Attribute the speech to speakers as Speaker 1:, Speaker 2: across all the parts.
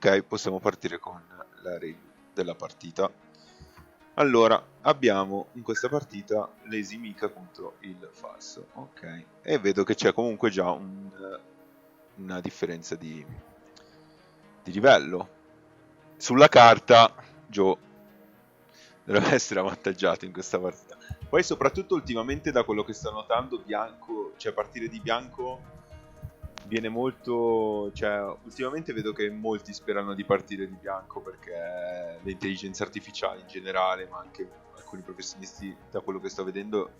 Speaker 1: Ok, possiamo partire con la review della partita. Allora, abbiamo in questa partita l'Easy Mika contro il falso, ok? E vedo che c'è comunque già una differenza di livello. Sulla carta, Joe dovrebbe essere avvantaggiato in questa partita. Poi soprattutto ultimamente da quello che sto notando, Bianco, cioè partire di Bianco viene molto, cioè ultimamente vedo che molti sperano di partire di Bianco perché le intelligenze artificiali in generale, ma anche alcuni professionisti, da quello che sto vedendo,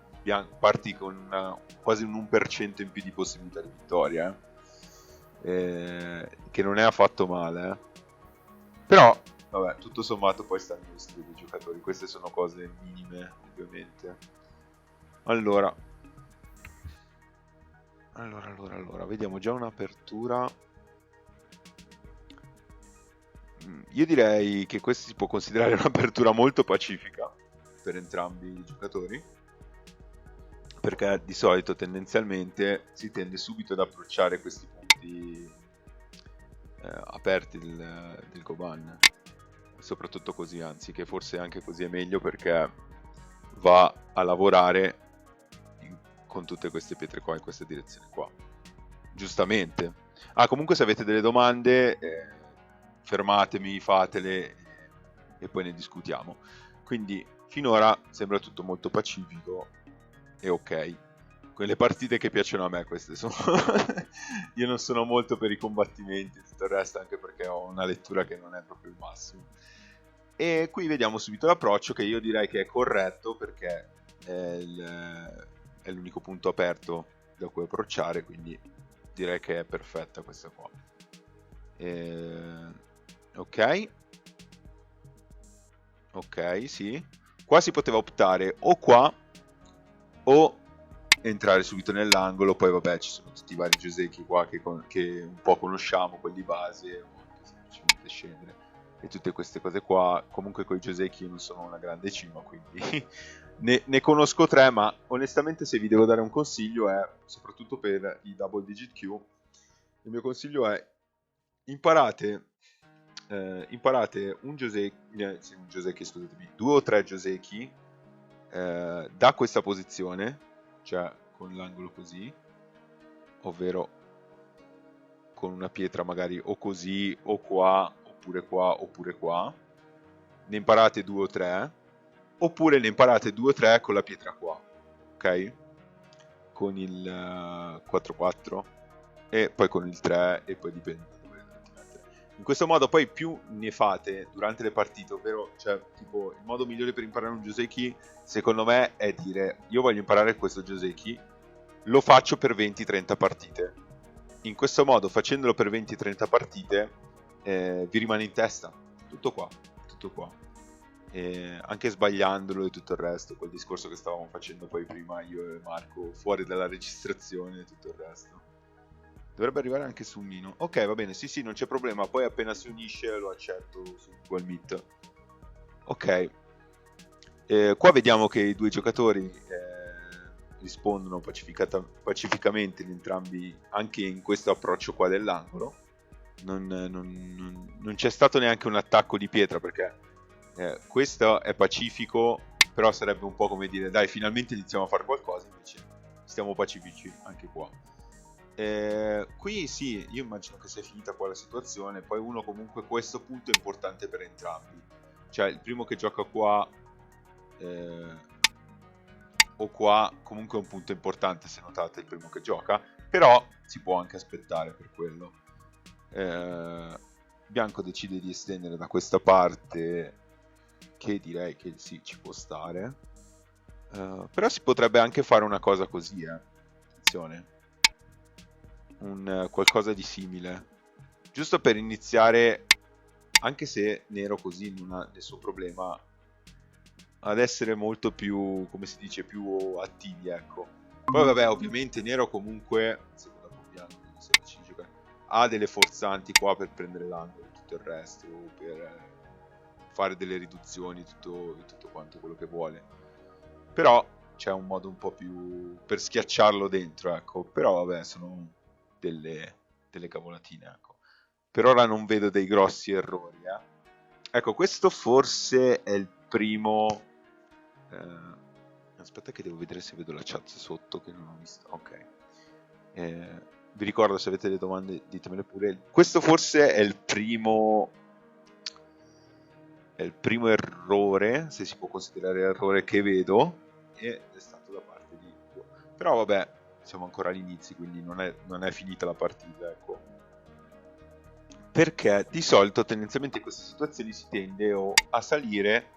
Speaker 1: parti con quasi un 1% in più di possibilità di vittoria, che non è affatto male, però vabbè, tutto sommato poi stanno nello stile dei giocatori, queste sono cose minime ovviamente. Allora, vediamo già un'apertura. Io direi che questa si può considerare un'apertura molto pacifica per entrambi i giocatori, perché di solito tendenzialmente si tende subito ad approcciare questi punti aperti del Goban, soprattutto così, anzi che forse anche così è meglio perché va a lavorare con tutte queste pietre qua in questa direzione qua, giustamente. Comunque se avete delle domande fermatemi, fatele e poi ne discutiamo. Quindi finora sembra tutto molto pacifico e ok. Quelle partite che piacciono a me, queste sono. Io non sono molto per i combattimenti e tutto il resto, anche perché ho una lettura che non è proprio il massimo. E qui vediamo subito l'approccio, che io direi che è corretto perché è l'unico punto aperto da cui approcciare, quindi direi che è perfetta questa qua. Ok, sì. Qua si poteva optare o qua o entrare subito nell'angolo. Poi vabbè, ci sono tutti i vari Joseki qua che un po' conosciamo, quelli base, o anche semplicemente scendere e tutte queste cose qua. Comunque con i Joseki io non sono una grande cima, quindi ne conosco tre, ma onestamente se vi devo dare un consiglio è, soprattutto per i double digit Q, il mio consiglio è imparate un Joseki, scusatemi, 2 o 3 Joseki da questa posizione, cioè con l'angolo così, ovvero con una pietra magari o così o qua, oppure qua, oppure qua. Ne imparate 2 o 3, oppure ne imparate 2 o 3 con la pietra qua, ok? Con il 4-4 e poi con il 3 e poi dipende da dove andate a mettere. In questo modo poi più ne fate durante le partite, ovvero cioè tipo il modo migliore per imparare un Joseki secondo me è dire io voglio imparare questo Joseki, lo faccio per 20-30 partite. In questo modo, facendolo per 20-30 partite, vi rimane in testa. Tutto qua, tutto qua. Anche sbagliandolo e tutto il resto, quel discorso che stavamo facendo poi prima io e Marco fuori dalla registrazione e tutto il resto. Dovrebbe arrivare anche su Nino. Ok, va bene, sì, non c'è problema. Poi appena si unisce lo accetto su Google Meet. Ok. Qua vediamo che i due giocatori rispondono pacificamente entrambi, anche in questo approccio qua dell'angolo. Non c'è stato neanche un attacco di pietra perché questo è pacifico, però sarebbe un po' come dire dai, finalmente iniziamo a fare qualcosa, invece stiamo pacifici anche qua. Qui sì, io immagino che sia finita qua la situazione. Poi uno comunque, questo punto è importante per entrambi, cioè il primo che gioca qua o qua comunque è un punto importante, se notate, il primo che gioca, però si può anche aspettare per quello. Bianco decide di estendere da questa parte, che direi che sì, ci può stare, però si potrebbe anche fare una cosa così, attenzione, un qualcosa di simile, giusto per iniziare, anche se nero così non ha nessun problema ad essere molto più, come si dice, più attivi, ecco. Poi vabbè, ovviamente nero comunque, secondo Bianco, ha delle forzanti qua per prendere l'angolo e tutto il resto, per fare delle riduzioni, tutto quanto quello che vuole. Però c'è un modo un po' più per schiacciarlo dentro, ecco. Però vabbè, sono delle cavolatine, ecco. per ora non vedo dei grossi errori, Ecco, questo forse è il primo... aspetta che devo vedere se vedo la chat sotto, che non ho visto. Ok. Vi ricordo, se avete delle domande ditemele pure. Questo forse è il primo errore, se si può considerare errore, che vedo, e è stato da parte di Dio. Però vabbè, siamo ancora all'inizio, quindi non è finita la partita, ecco. Perché di solito tendenzialmente in queste situazioni si tende o a salire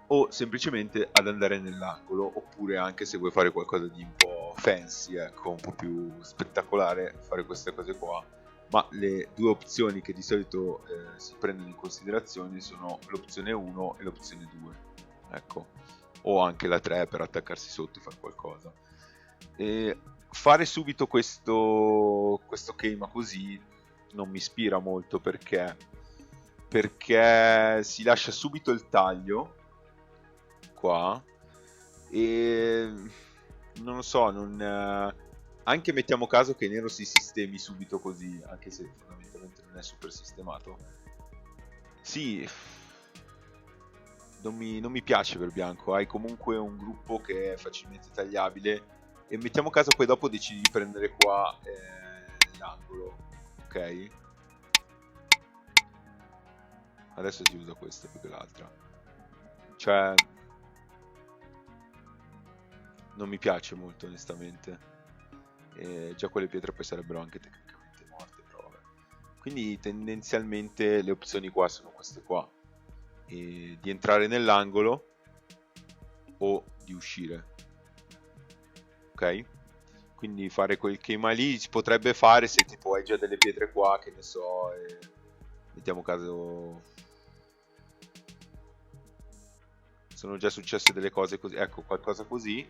Speaker 1: o semplicemente ad andare nell'angolo, oppure, anche se vuoi fare qualcosa di un po' fancy, ecco, un po' più spettacolare, fare queste cose qua. Ma le due opzioni che di solito si prendono in considerazione sono l'opzione 1 e l'opzione 2, ecco, o anche la 3 per attaccarsi sotto e fare qualcosa. E fare subito questo Keima così non mi ispira molto, perché si lascia subito il taglio qua e non lo so, anche mettiamo caso che nero si sistemi subito così, anche se fondamentalmente non è super sistemato. Sì, non mi piace per bianco, hai comunque un gruppo che è facilmente tagliabile e mettiamo caso poi dopo decidi di prendere qua l'angolo, ok? Adesso si usa questa più che l'altra, cioè non mi piace molto onestamente, e già quelle pietre poi sarebbero anche tecnicamente morte, però vabbè. Quindi tendenzialmente le opzioni qua sono queste qua, di entrare nell'angolo o di uscire, ok? Quindi fare quel Keima lì si potrebbe fare se tipo hai già delle pietre qua, che ne so, e mettiamo caso sono già successe delle cose così, ecco, qualcosa così,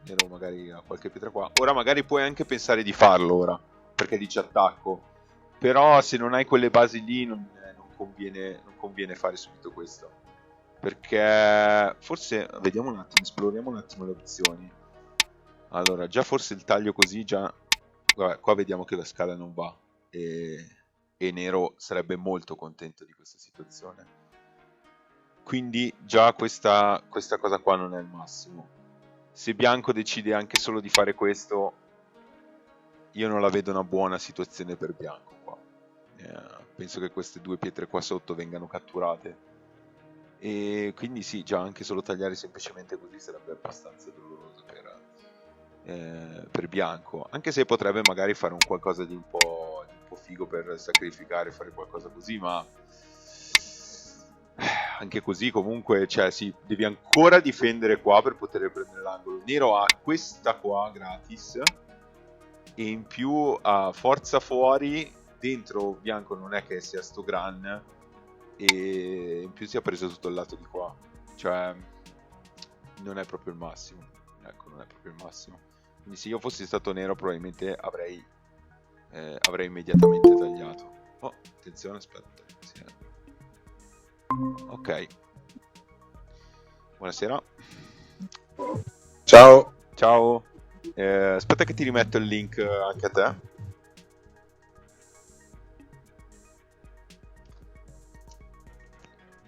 Speaker 1: nero magari ha qualche pietra qua. Ora magari puoi anche pensare di farlo ora, perché dice attacco, però se non hai quelle basi lì non conviene fare subito questo, perché forse, vediamo un attimo, esploriamo un attimo le opzioni. Allora, già forse il taglio così, già, vabbè, qua vediamo che la scala non va, e nero sarebbe molto contento di questa situazione. Quindi già questa cosa qua non è il massimo. Se bianco decide anche solo di fare questo, io non la vedo una buona situazione per bianco qua. Penso che queste due pietre qua sotto vengano catturate, e quindi sì, già anche solo tagliare semplicemente così sarebbe abbastanza doloroso per bianco, anche se potrebbe magari fare un qualcosa di un po' figo per sacrificare, fare qualcosa così, ma anche così comunque, cioè sì, devi ancora difendere qua per poter prendere l'angolo. Nero ha questa qua gratis, e in più ha forza fuori, dentro bianco non è che sia sto gran, e in più si è preso tutto il lato di qua, cioè non è proprio il massimo, ecco, non è proprio il massimo. Quindi se io fossi stato nero probabilmente avrei immediatamente tagliato. Oh, attenzione, aspetta, sì. Ok, buonasera.
Speaker 2: Ciao.
Speaker 1: Ciao. Aspetta che ti rimetto il link anche a te.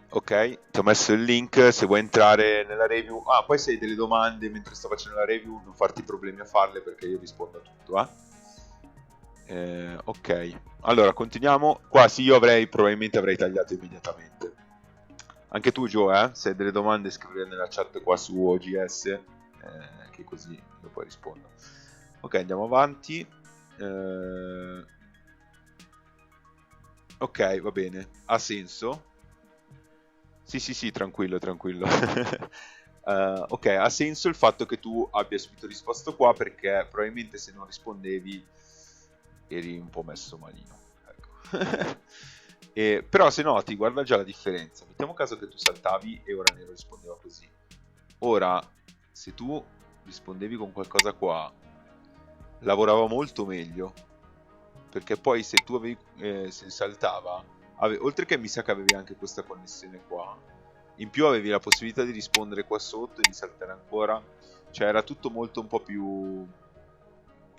Speaker 1: Ok, ti ho messo il link se vuoi entrare nella review. Ah, poi se hai delle domande mentre sto facendo la review, non farti problemi a farle perché io rispondo a tutto, ok, allora continuiamo. Qua sì, io probabilmente avrei tagliato immediatamente. Anche tu, Joe, se hai delle domande scrivere nella chat qua su OGS, che così io poi rispondo. Ok, andiamo avanti. Ok, va bene, ha senso. Sì, tranquillo, tranquillo. Ok, ha senso il fatto che tu abbia subito risposto qua, perché probabilmente se non rispondevi eri un po' messo malino. Ecco. Però se noti, guarda già la differenza. Mettiamo caso che tu saltavi e ora Nero rispondeva così. Ora, se tu rispondevi con qualcosa qua, lavorava molto meglio, perché poi se tu avevi, se saltava, oltre che mi sa che avevi anche questa connessione qua, in più avevi la possibilità di rispondere qua sotto e di saltare ancora, cioè era tutto molto un po' più,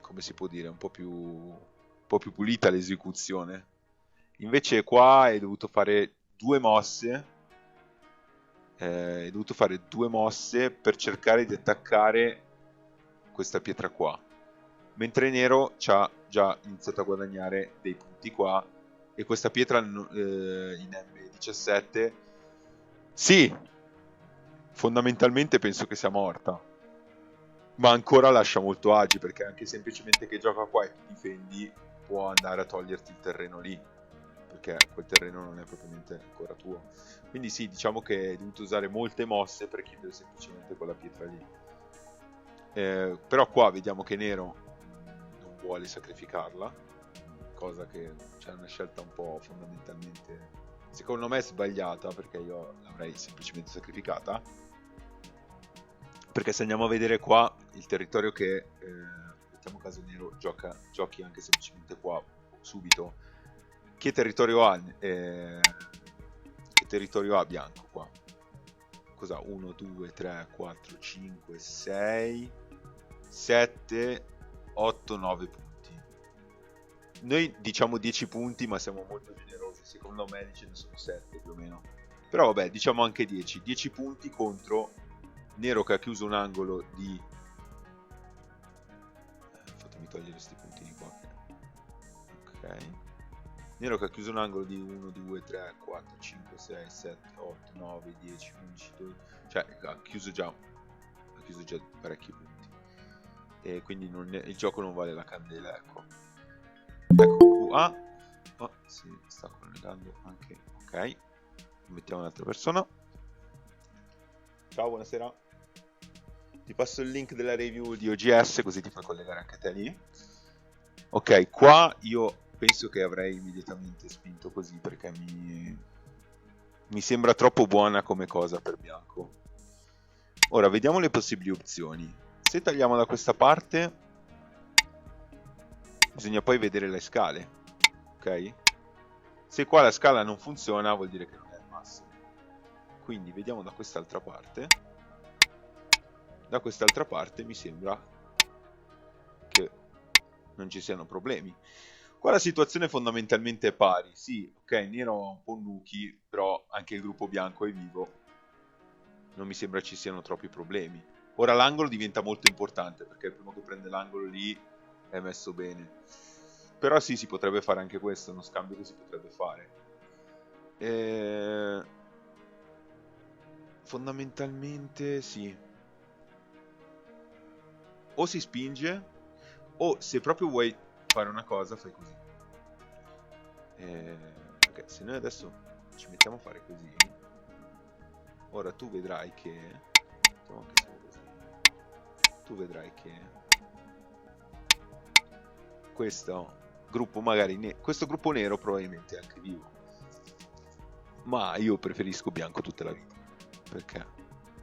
Speaker 1: come si può dire, un po' più pulita l'esecuzione, Invece qua hai dovuto fare due mosse, per cercare di attaccare questa pietra qua. Mentre nero ci ha già iniziato a guadagnare dei punti qua. E questa pietra in M17, sì, fondamentalmente penso che sia morta. Ma ancora lascia molto agi, perché anche semplicemente che gioca qua e tu difendi, può andare a toglierti il terreno lì, perché quel terreno non è propriamente ancora tuo. Quindi sì, diciamo che hai dovuto usare molte mosse per chiudere semplicemente quella pietra lì. Però qua vediamo che nero non vuole sacrificarla, cosa che c'è una scelta un po' fondamentalmente, secondo me, sbagliata, perché io l'avrei semplicemente sacrificata. Perché se andiamo a vedere qua il territorio che mettiamo caso nero giochi anche semplicemente qua subito, che territorio ha bianco qua? Cos'ha? 1, 2, 3, 4, 5, 6, 7, 8, 9 punti. Noi diciamo 10 punti, ma siamo molto generosi, secondo me ce ne sono 7 più o meno. Però vabbè, diciamo anche 10. 10 punti contro nero che ha chiuso un angolo di... fatemi togliere questi puntini qua. Ok. Nero che ha chiuso un angolo di 1, 2, 3, 4, 5, 6, 7, 8, 9, 10, 11, 12... Cioè ha chiuso già parecchi punti. E quindi il gioco non vale la candela, ecco. Ecco, si sta collegando anche... Ok. Mettiamo un'altra persona. Ciao, buonasera. Ti passo il link della review di OGS, così ti puoi collegare anche te lì. Ok, qua io penso che avrei immediatamente spinto così, perché mi sembra troppo buona come cosa per bianco. Ora vediamo le possibili opzioni. Se tagliamo da questa parte, bisogna poi vedere le scale, ok? Se qua la scala non funziona, vuol dire che non è il massimo. Quindi vediamo da quest'altra parte. Da quest'altra parte mi sembra che non ci siano problemi. Qua la situazione fondamentalmente è pari. Sì, ok, nero ha un po' nuki, però anche il gruppo bianco è vivo. Non mi sembra ci siano troppi problemi. Ora l'angolo diventa molto importante, perché il primo che prende l'angolo lì è messo bene. Però sì, si potrebbe fare anche questo, uno scambio che si potrebbe fare. Fondamentalmente sì. O si spinge, o se proprio vuoi fare una cosa, fai così. Ok, se noi adesso ci mettiamo a fare così, ora tu vedrai che... Mettiamo anche solo così. Tu vedrai che questo gruppo magari... questo gruppo nero probabilmente è anche vivo. Ma io preferisco bianco tutta la vita. Perché?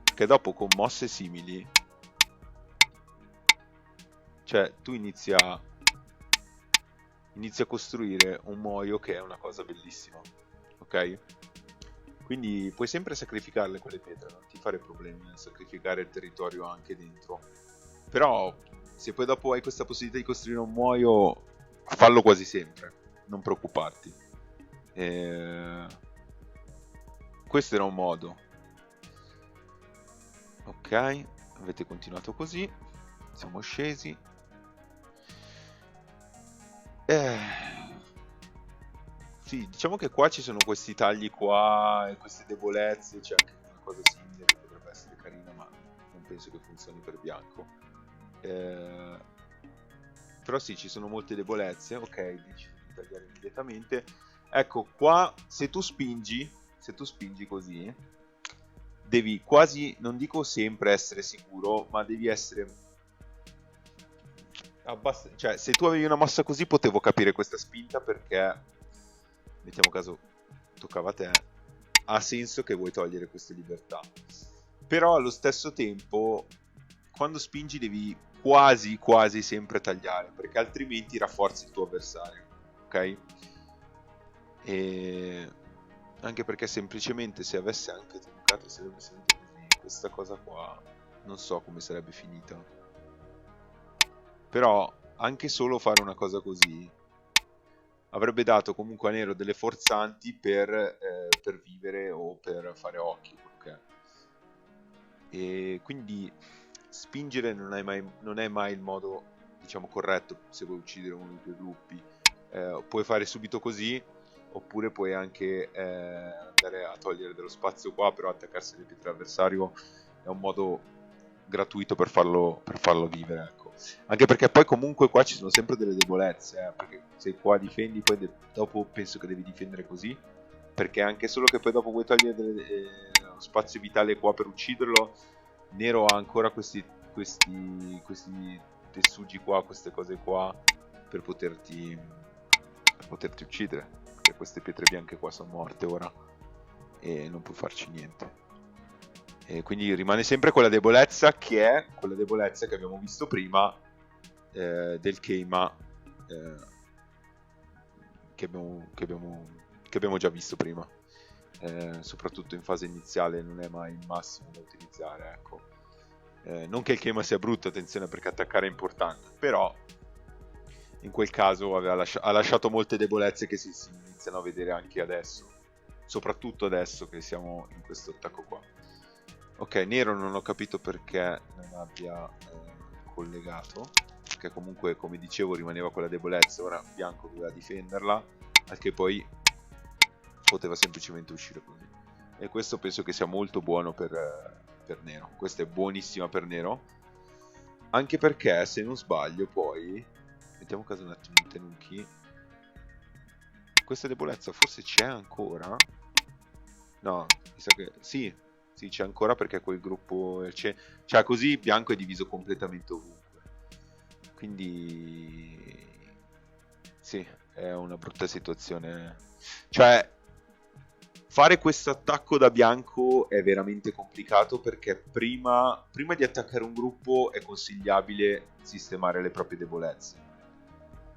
Speaker 1: Perché dopo con mosse simili... Cioè, tu inizi a costruire un muoio che è una cosa bellissima, ok? Quindi puoi sempre sacrificarle quelle pietre, non ti fare problemi a sacrificare il territorio anche dentro. Però, se poi dopo hai questa possibilità di costruire un muoio, fallo quasi sempre, non preoccuparti. Questo era un modo. Ok, avete continuato così, siamo scesi. Sì, diciamo che qua ci sono questi tagli qua e queste debolezze, c'è anche una cosa simile che potrebbe essere carina, ma non penso che funzioni per bianco. Però sì, ci sono molte debolezze, ok, decido di tagliare immediatamente. Ecco, qua se tu spingi così, devi quasi, non dico sempre essere sicuro, ma devi essere cioè, se tu avevi una mossa così potevo capire questa spinta, perché mettiamo caso toccava a te, ha senso che vuoi togliere queste libertà. Però allo stesso tempo quando spingi devi quasi sempre tagliare, perché altrimenti rafforzi il tuo avversario, ok? E anche perché semplicemente se avesse anche toccato, se avesse venuto così, questa cosa qua non so come sarebbe finita. Però anche solo fare una cosa così avrebbe dato comunque a nero delle forzanti per vivere o per fare occhi, okay. E quindi spingere non è mai il modo, diciamo, corretto se vuoi uccidere uno dei tuoi gruppi. Puoi fare subito così, oppure puoi anche andare a togliere dello spazio qua, però attaccarsi alle pietre all'avversario è un modo gratuito per farlo vivere, ecco. Anche perché poi comunque qua ci sono sempre delle debolezze, perché se qua difendi poi dopo penso che devi difendere così, perché anche solo che poi dopo vuoi togliere lo spazio vitale qua per ucciderlo, nero ha ancora questi tessugi qua, queste cose qua per poterti uccidere, perché queste pietre bianche qua sono morte ora e non puoi farci niente. E quindi rimane sempre quella debolezza che è quella debolezza che abbiamo visto prima del Keima, che abbiamo già visto prima. Soprattutto in fase iniziale non è mai il massimo da utilizzare, ecco. Non che il Keima sia brutto, attenzione, perché attaccare è importante, però in quel caso ha lasciato molte debolezze che si iniziano a vedere anche adesso, soprattutto adesso che siamo in questo attacco qua. Ok, nero non ho capito perché non abbia collegato, perché comunque, come dicevo, rimaneva quella debolezza, ora bianco doveva difenderla, anche poi poteva semplicemente uscire così. E questo penso che sia molto buono per nero. Questa è buonissima per nero, anche perché, se non sbaglio, poi mettiamo caso un attimo in Tenuki, questa debolezza forse c'è ancora? No, mi sa che sì, c'è ancora, perché quel gruppo c'è, cioè così bianco è diviso completamente ovunque, quindi sì, è una brutta situazione. Cioè, fare questo attacco da bianco è veramente complicato, perché prima di attaccare un gruppo è consigliabile sistemare le proprie debolezze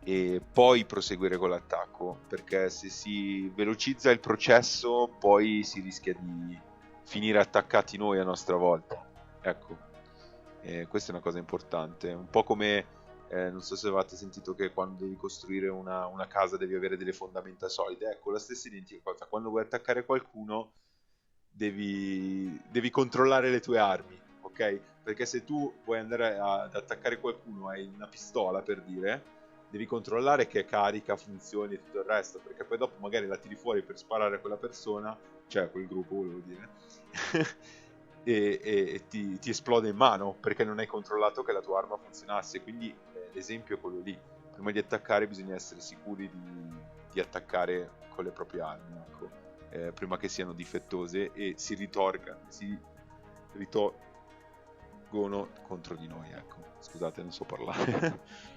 Speaker 1: e poi proseguire con l'attacco, perché se si velocizza il processo poi si rischia di finire attaccati noi a nostra volta, ecco. Questa è una cosa importante, un po' come non so se avete sentito che quando devi costruire una casa devi avere delle fondamenta solide, ecco, la stessa identica cosa, quando vuoi attaccare qualcuno devi controllare le tue armi, ok? Perché se tu vuoi andare ad attaccare qualcuno, hai una pistola, per dire, devi controllare che carica, funzioni e tutto il resto, perché poi dopo magari la tiri fuori per sparare a quella persona, cioè a quel gruppo volevo dire, e ti esplode in mano perché non hai controllato che la tua arma funzionasse. Quindi l'esempio è quello lì: prima di attaccare bisogna essere sicuri di attaccare con le proprie armi, ecco, prima che siano difettose e si ritorgono contro di noi, ecco. Scusate, non so parlare.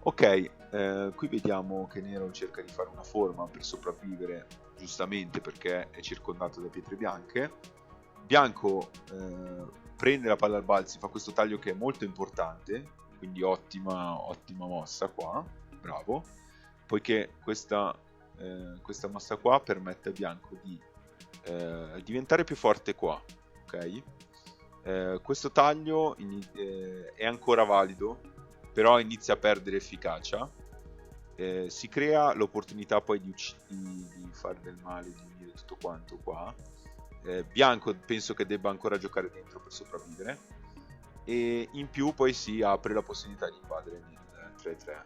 Speaker 1: Ok, qui vediamo che nero cerca di fare una forma per sopravvivere, giustamente, perché è circondato da pietre bianche. Bianco prende la palla al balzo, fa questo taglio che è molto importante, quindi ottima mossa qua, bravo, poiché questa mossa qua permette a bianco di diventare più forte qua, ok? Questo taglio è ancora valido, però inizia a perdere efficacia. Si crea l'opportunità poi di fare del male, di unire tutto quanto qua. Bianco penso che debba ancora giocare dentro per sopravvivere, e in più poi si apre la possibilità di invadere nel 3-3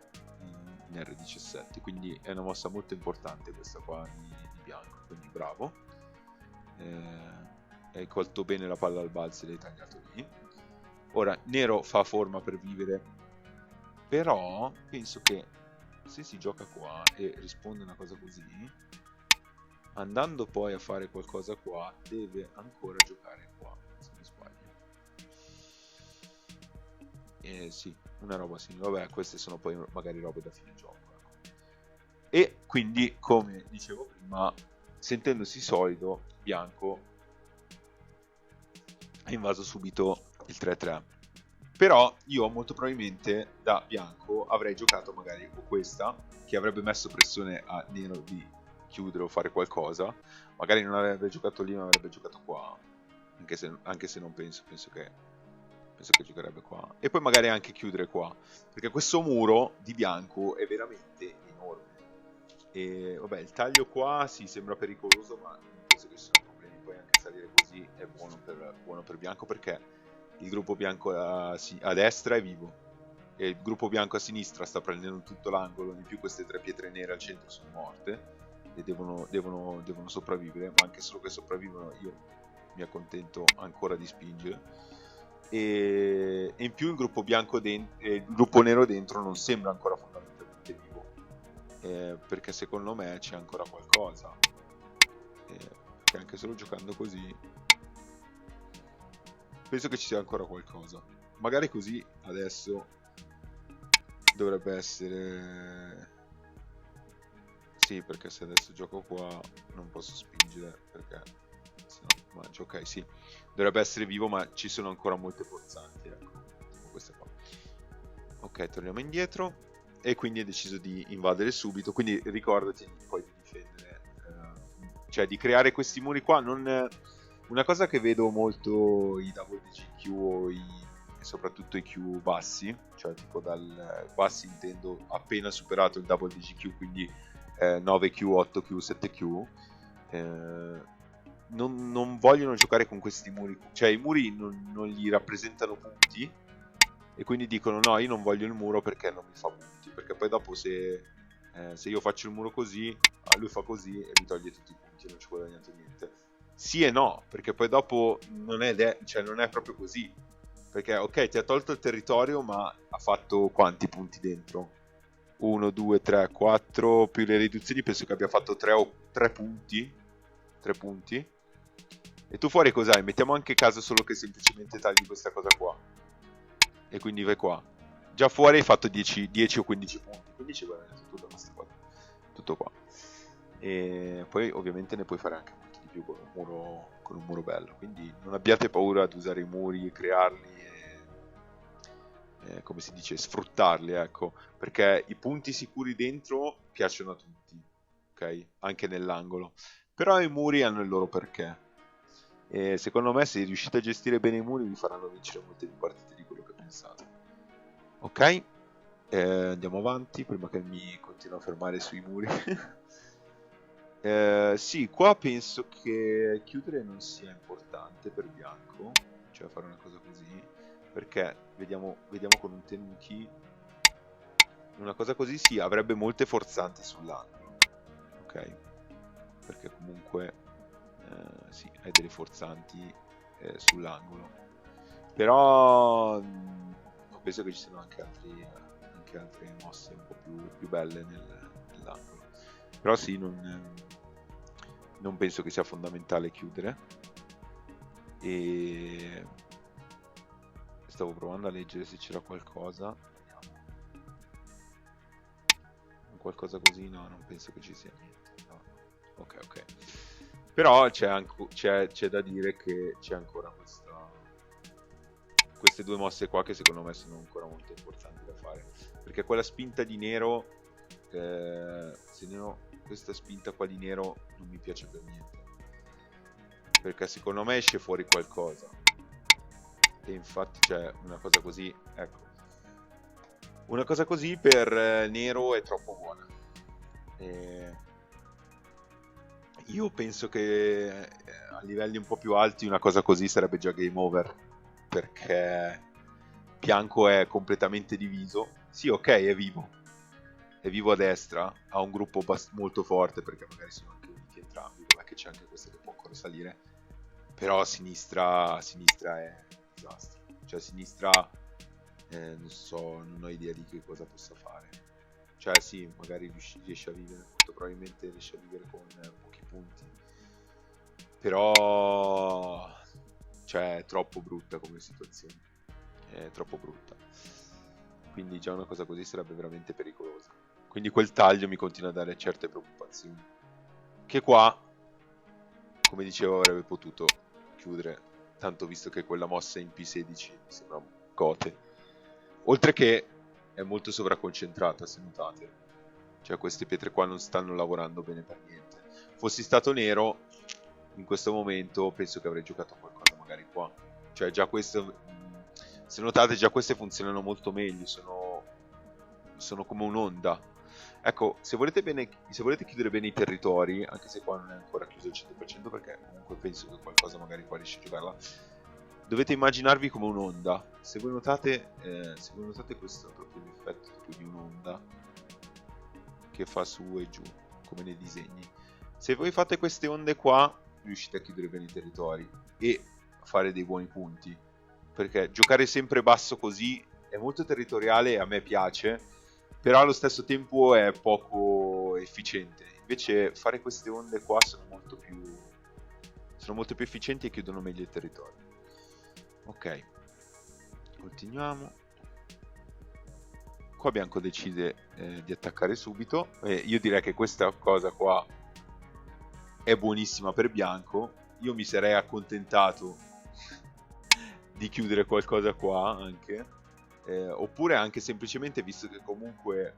Speaker 1: in R17, quindi è una mossa molto importante questa qua di bianco, quindi bravo. Hai colto bene la palla al balzo e l'hai tagliato lì. Ora nero fa forma per vivere, però penso che se si gioca qua e risponde una cosa così, andando poi a fare qualcosa qua, deve ancora giocare qua, se non sbaglio. Sì, una roba simile. Vabbè, queste sono poi magari robe da fine gioco, ecco. E quindi, come dicevo prima, sentendosi solido, bianco ha invaso subito il 3-3. Però io molto probabilmente da bianco avrei giocato magari con questa, che avrebbe messo pressione a nero di chiudere o fare qualcosa. Magari non avrebbe giocato lì, ma avrebbe giocato qua, anche se non penso che giocherebbe qua. E poi magari anche chiudere qua, perché questo muro di bianco è veramente enorme. E vabbè, il taglio qua si sembra pericoloso, ma non penso che ci siano problemi. Poi anche salire così è buono per bianco, perché il gruppo bianco a destra è vivo e il gruppo bianco a sinistra sta prendendo tutto l'angolo. In più queste 3 pietre nere al centro sono morte e devono sopravvivere, ma anche solo che sopravvivono io mi accontento ancora di spingere. E in più il gruppo il gruppo nero dentro non sembra ancora fondamentalmente vivo, perché secondo me c'è ancora qualcosa, perché anche solo giocando così penso che ci sia ancora qualcosa. Magari così adesso dovrebbe essere... Sì, perché se adesso gioco qua non posso spingere perché se no mangio. Ok, sì, dovrebbe essere vivo, ma ci sono ancora molte forzanti, ecco, tipo queste qua. Ok, torniamo indietro e quindi è deciso di invadere subito. Quindi ricordati poi di difendere, cioè di creare questi muri qua. Una cosa che vedo molto i WDGQ o e soprattutto i Q bassi, cioè tipo dal bassi intendo appena superato il WDGQ, quindi 9Q, 8Q, 7Q, non vogliono giocare con questi muri, cioè i muri non gli rappresentano punti e quindi dicono no, io non voglio il muro perché non mi fa punti, perché poi dopo se io faccio il muro così, lui fa così e mi toglie tutti i punti e non ci ho guadagnato niente. Sì e no, perché poi dopo non è proprio così, perché ok, ti ha tolto il territorio, ma ha fatto quanti punti dentro? 1, 2, 3, 4 più le riduzioni, penso che abbia fatto 3 punti. 3 punti. E tu fuori cos'hai? Mettiamo anche caso solo che semplicemente tagli questa cosa qua e quindi vai qua. Già fuori hai fatto 10 o 15 punti, quindi ci guadagni tutto da questa cosa. Tutto qua. E poi ovviamente ne puoi fare anche molto di più con un muro bello, quindi non abbiate paura ad usare i muri e crearli e come si dice, sfruttarli, ecco, perché i punti sicuri dentro piacciono a tutti, ok? Anche nell'angolo. Però i muri hanno il loro perché. E secondo me se riuscite a gestire bene i muri vi faranno vincere molte più partite di quello che pensate. Ok, andiamo avanti prima che mi continui a fermare sui muri. Sì, qua penso che chiudere non sia importante per bianco, cioè fare una cosa così, perché vediamo con un tenuki, una cosa così sì, avrebbe molte forzanti sull'angolo, ok? Perché comunque sì, hai delle forzanti sull'angolo, però non penso che ci siano anche altre mosse un po' più belle nell'angolo. Però sì, non penso che sia fondamentale chiudere. E stavo provando a leggere se c'era qualcosa. Vediamo. Qualcosa così? No, non penso che ci sia niente. No. Ok. Però c'è da dire che c'è ancora queste due mosse qua che secondo me sono ancora molto importanti da fare. Perché quella spinta di nero, questa spinta qua di nero non mi piace per niente, perché secondo me esce fuori qualcosa e infatti c'è una cosa così, ecco, una cosa così per nero è troppo buona. Io penso che a livelli un po' più alti una cosa così sarebbe già game over, perché bianco è completamente diviso. Sì, ok, è vivo a destra, ha un gruppo molto forte perché magari sono anche uniti entrambi, dov'è che c'è anche questo che può ancora salire, però a sinistra è un disastro, cioè a sinistra non ho idea di che cosa possa fare, cioè sì, magari riesce a vivere, molto probabilmente riesce a vivere con pochi punti, però cioè è troppo brutta come situazione, è troppo brutta, quindi già una cosa così sarebbe veramente pericolosa. Quindi quel taglio mi continua a dare certe preoccupazioni. Che qua, come dicevo, avrebbe potuto chiudere, tanto visto che quella mossa in P16 mi sembra gote. Oltre che è molto sovraconcentrata, se notate. Cioè queste pietre qua non stanno lavorando bene per niente. Fossi stato nero, in questo momento penso che avrei giocato qualcosa magari qua. Cioè già questo, se notate, già queste funzionano molto meglio, sono come un'onda. Ecco, se volete chiudere bene i territori, anche se qua non è ancora chiuso al 100%, perché comunque penso che qualcosa magari qua riesce a giocarla, dovete immaginarvi come un'onda. Se voi notate questo è proprio l'effetto tipo di un'onda che fa su e giù, come nei disegni. Se voi fate queste onde qua, riuscite a chiudere bene i territori e a fare dei buoni punti, perché giocare sempre basso così è molto territoriale e a me piace, però allo stesso tempo è poco efficiente. Invece fare queste onde qua sono molto più efficienti e chiudono meglio il territorio. Ok, continuiamo. Qua bianco decide di attaccare subito. Io direi che questa cosa qua è buonissima per bianco. Io mi sarei accontentato di chiudere qualcosa qua anche, oppure anche semplicemente, visto che comunque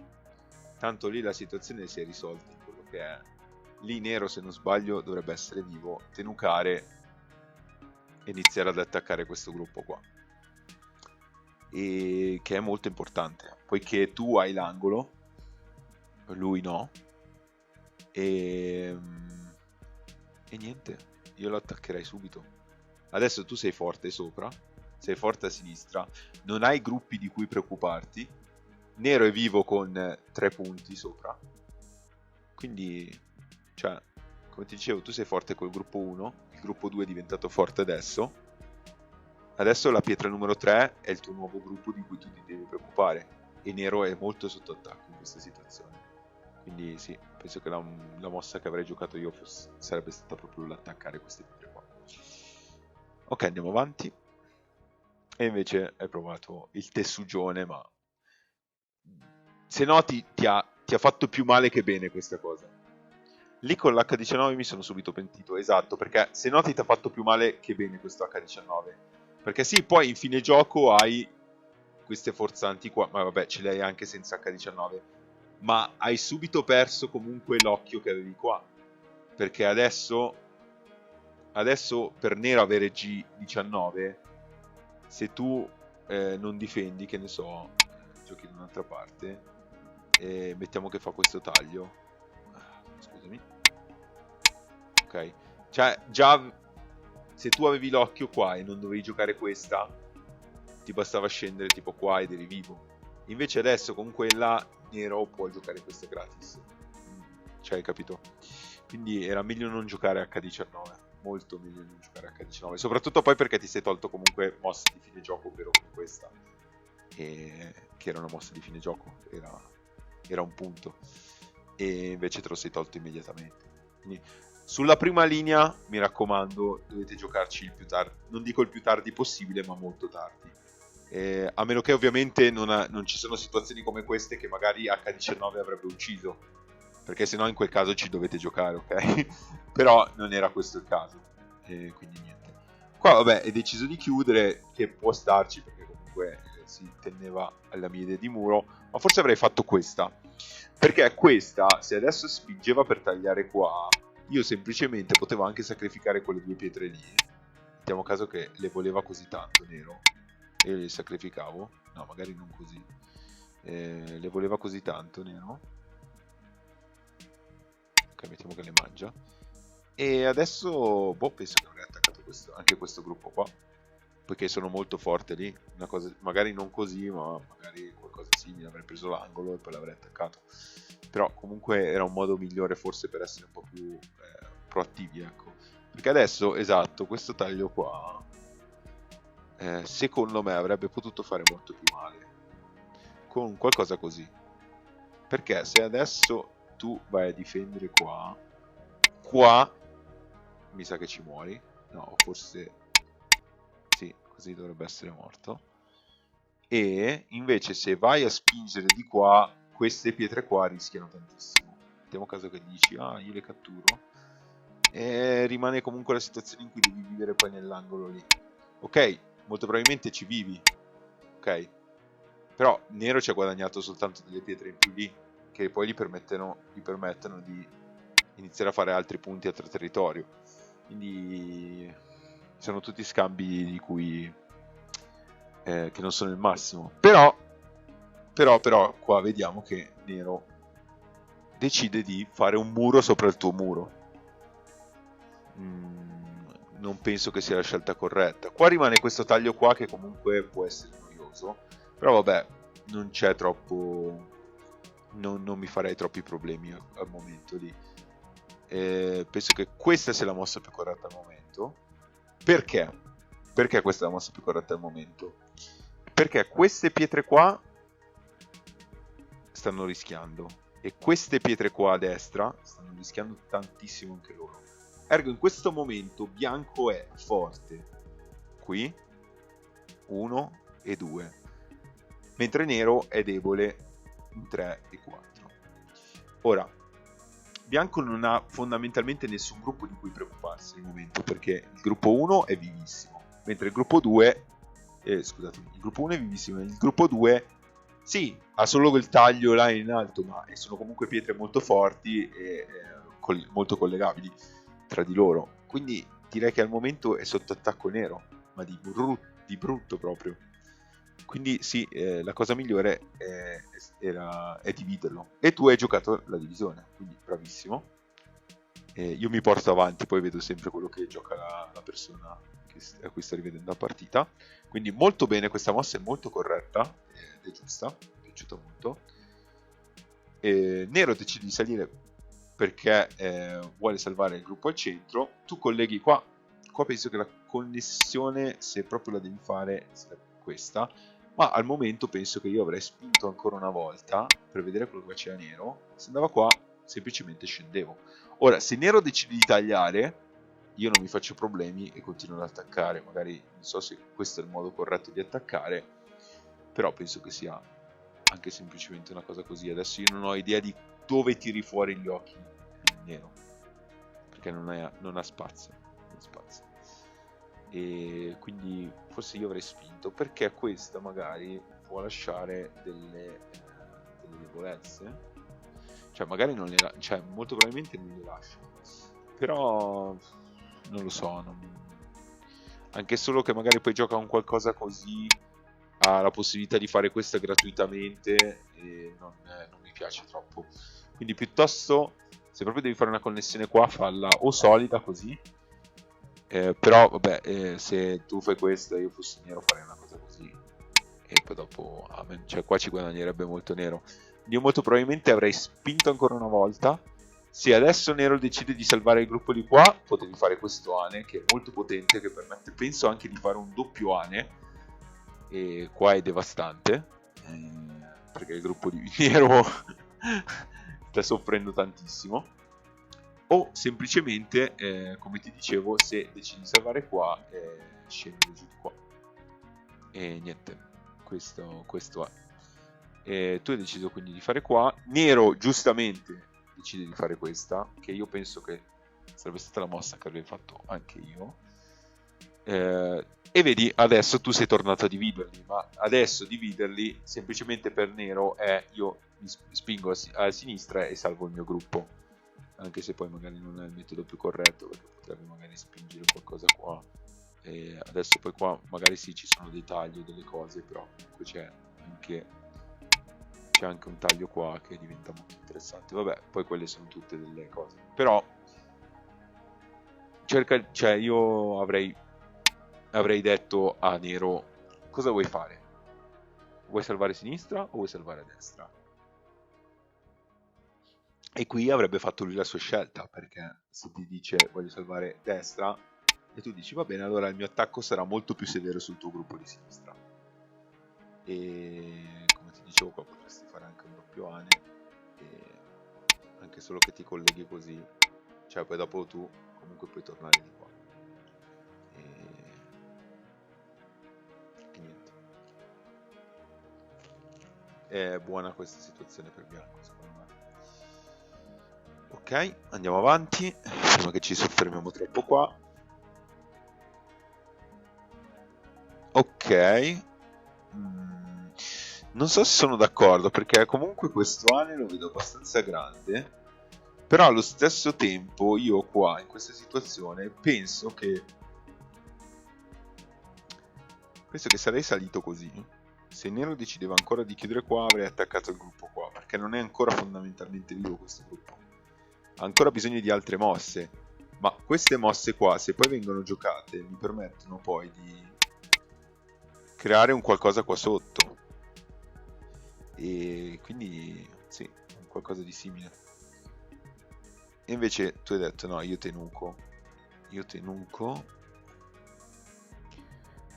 Speaker 1: tanto lì la situazione si è risolta in quello che è, lì nero, se non sbaglio, dovrebbe essere vivo, tenucare e iniziare ad attaccare questo gruppo qua, e che è molto importante poiché tu hai l'angolo, lui no, e niente, io lo attaccherei subito. Adesso tu sei forte sopra, sei forte a sinistra, non hai gruppi di cui preoccuparti, nero è vivo con 3 punti sopra, quindi, cioè, come ti dicevo, tu sei forte col gruppo 1, il gruppo 2 è diventato forte adesso la pietra numero 3 è il tuo nuovo gruppo di cui tu ti devi preoccupare, e nero è molto sotto attacco in questa situazione. Quindi sì, penso che la mossa che avrei giocato io sarebbe stata proprio l'attaccare queste pietre qua. Ok, andiamo avanti. E invece hai provato il tessugione, ma se noti ti ha fatto più male che bene questa cosa. Lì con l'H19 mi sono subito pentito, esatto, perché se noti ti ha fatto più male che bene questo H19. Perché sì, poi in fine gioco hai queste forzanti qua, ma vabbè, ce le hai anche senza H19, ma hai subito perso comunque l'occhio che avevi qua, perché adesso per nero avere G19, se tu non difendi, che ne so, giochi da un'altra parte e mettiamo che fa questo taglio, scusami, ok, cioè già se tu avevi l'occhio qua e non dovevi giocare questa, ti bastava scendere tipo qua ed eri vivo. Invece adesso con quella nero può giocare queste gratis, cioè hai capito? Quindi era meglio non giocare H19, molto meglio non giocare H19, soprattutto poi perché ti sei tolto comunque mosse di fine gioco, ovvero con questa, che era una mossa di fine gioco, era un punto, e invece te lo sei tolto immediatamente. Quindi sulla prima linea, mi raccomando, dovete giocarci il più tardi, non dico il più tardi possibile, ma molto tardi. A meno che ovviamente non ci sono situazioni come queste che magari H19 avrebbe ucciso, perché sennò in quel caso ci dovete giocare, ok? Però non era questo il caso, quindi niente. Qua vabbè, è deciso di chiudere, che può starci perché comunque si teneva alla mia idea di muro, ma forse avrei fatto questa, perché questa, se adesso spingeva per tagliare qua, io semplicemente potevo anche sacrificare quelle 2 pietre lì. Mettiamo caso che le voleva così tanto nero, e io le sacrificavo, no magari non così, le voleva così tanto nero, ok, mettiamo che le mangia, e adesso boh, penso che avrei attaccato anche questo gruppo qua, poiché sono molto forte lì, una cosa, magari non così, ma magari qualcosa simile, avrei preso l'angolo e poi l'avrei attaccato, però comunque era un modo migliore forse per essere un po' più proattivi, ecco, perché adesso, esatto, questo taglio qua secondo me avrebbe potuto fare molto più male con qualcosa così, perché se adesso tu vai a difendere qua mi sa che ci muori, no, forse sì, così dovrebbe essere morto, e invece se vai a spingere di qua, queste pietre qua rischiano tantissimo. Mettiamo caso che dici, ah, io le catturo, e rimane comunque la situazione in cui devi vivere poi nell'angolo lì. Ok, molto probabilmente ci vivi, ok, però nero ci ha guadagnato soltanto delle pietre in più lì, che poi gli permettono di iniziare a fare altri punti a territorio, quindi sono tutti scambi di cui che non sono il massimo, però qua vediamo che nero decide di fare un muro sopra il tuo muro. Non penso che sia la scelta corretta. Qua rimane questo taglio qua che comunque può essere noioso, però vabbè, non c'è troppo, non mi farei troppi problemi al momento lì. Penso che questa sia la mossa più corretta al momento. Perché? Perché questa è la mossa più corretta al momento? Perché queste pietre qua stanno rischiando e queste pietre qua a destra stanno rischiando tantissimo anche loro. Ergo in questo momento bianco è forte qui 1 e 2, mentre nero è debole in 3 e 4. Ora, bianco non ha fondamentalmente nessun gruppo di cui preoccuparsi al momento, perché il gruppo 1 è vivissimo, mentre il gruppo 2 scusatemi, il gruppo 1 è vivissimo, il gruppo 2 sì, ha solo quel taglio là in alto, ma sono comunque pietre molto forti e molto collegabili tra di loro. Quindi direi che al momento è sotto attacco nero, ma di brutto proprio. Quindi sì, la cosa migliore è dividerlo. E tu hai giocato la divisione, quindi bravissimo. Io mi porto avanti, poi vedo sempre quello che gioca la persona a cui sta rivedendo la partita. Quindi molto bene, questa mossa è molto corretta ed è giusta, mi è piaciuta molto. Nero decide di salire perché vuole salvare il gruppo al centro. Tu colleghi qua penso che la connessione, se proprio la devi fare, sia questa, ma al momento penso che io avrei spinto ancora una volta per vedere quello che faceva nero. Se andava qua semplicemente scendevo. Ora, se nero decide di tagliare, io non mi faccio problemi e continuo ad attaccare. Magari non so se questo è il modo corretto di attaccare, però penso che sia anche semplicemente una cosa così. Adesso io non ho idea di dove tiri fuori gli occhi nero, perché non ha spazio, e quindi forse io avrei spinto, perché questa magari può lasciare delle debolezze, cioè magari non le cioè molto probabilmente non le lascia, però non lo so, anche solo che magari poi gioca un qualcosa così, ha la possibilità di fare questo gratuitamente e non mi piace troppo. Quindi piuttosto, se proprio devi fare una connessione qua, falla o solida così, però vabbè, se tu fai questo e io fossi nero farei una cosa così e poi dopo cioè qua ci guadagnerebbe molto nero. Io molto probabilmente avrei spinto ancora una volta. Se adesso nero decide di salvare il gruppo di qua, potevi fare questo ane che è molto potente, che permette penso anche di fare un doppio ane, e qua è devastante perché il gruppo di nero sta soffrendo tantissimo. O semplicemente, come ti dicevo, se decidi di salvare qua, scendere giù di qua. E niente, questo è. Tu hai deciso quindi di fare qua. Nero giustamente decide di fare questa, che io penso che sarebbe stata la mossa che avrei fatto anche io. E vedi, adesso tu sei tornato a dividerli, ma adesso dividerli semplicemente per nero è io mi spingo a sinistra e salvo il mio gruppo, anche se poi magari non è il metodo più corretto, perché potrebbe magari spingere qualcosa qua, e adesso poi qua magari sì ci sono dei tagli o delle cose, però comunque c'è anche un taglio qua che diventa molto interessante. Vabbè, poi quelle sono tutte delle cose, però cioè io avrei detto a nero: cosa vuoi fare? Vuoi salvare a sinistra o vuoi salvare a destra? E qui avrebbe fatto lui la sua scelta, perché se ti dice voglio salvare destra e tu dici va bene, allora il mio attacco sarà molto più severo sul tuo gruppo di sinistra, e come ti dicevo qua potresti fare anche un doppio ane, e anche solo che ti colleghi così, cioè poi dopo tu comunque puoi tornare di qua. È buona questa situazione per bianco, secondo me. Ok, andiamo avanti prima che ci soffermiamo troppo qua. Ok, non so se sono d'accordo, perché comunque questo ane lo vedo abbastanza grande, però allo stesso tempo io qua in questa situazione penso che sarei salito così. Se nero decideva ancora di chiudere qua, avrei attaccato il gruppo qua, perché perché non è ancora fondamentalmente vivo questo gruppo. Ha ancora bisogno di altre mosse, ma queste mosse qua, se poi vengono giocate, mi permettono poi di creare un qualcosa qua sotto. E quindi sì, un qualcosa di simile. E invece tu hai detto no, io tenuco.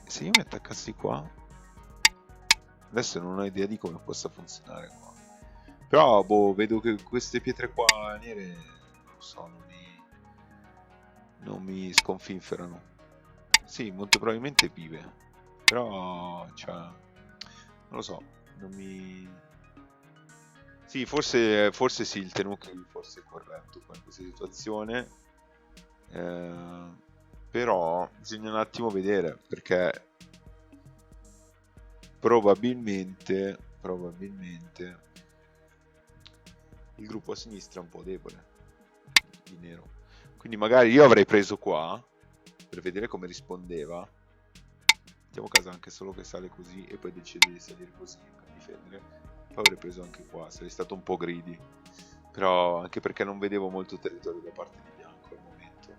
Speaker 1: Se io mi attaccassi qua, adesso non ho idea di come possa funzionare qua. Però boh, vedo che queste pietre qua nere, non lo so, non mi sconfinferano. Sì, molto probabilmente vive, però cioè, non lo so, non mi... Sì, forse sì, il Tenuki forse è corretto qua in questa situazione, però bisogna un attimo vedere, perché probabilmente il gruppo a sinistra è un po' debole di nero, quindi magari io avrei preso qua per vedere come rispondeva. Mettiamo caso anche solo che sale così e poi decide di salire così per difendere. Poi avrei preso anche qua, sarei stato un po' greedy, però anche perché non vedevo molto territorio da parte di bianco al momento.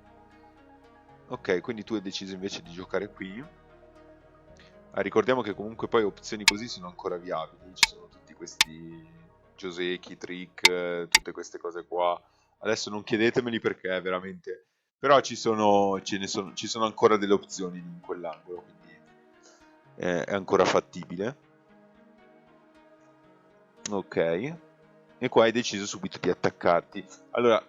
Speaker 1: Ok, quindi tu hai deciso invece di giocare qui. Ricordiamo che comunque poi opzioni così sono ancora viabili, ci sono tutti questi Joseki, trick, tutte queste cose qua. Adesso non chiedetemeli perché veramente, però ci sono ancora delle opzioni in quell'angolo, quindi è ancora fattibile. Ok, e qua hai deciso subito di attaccarti. Allora,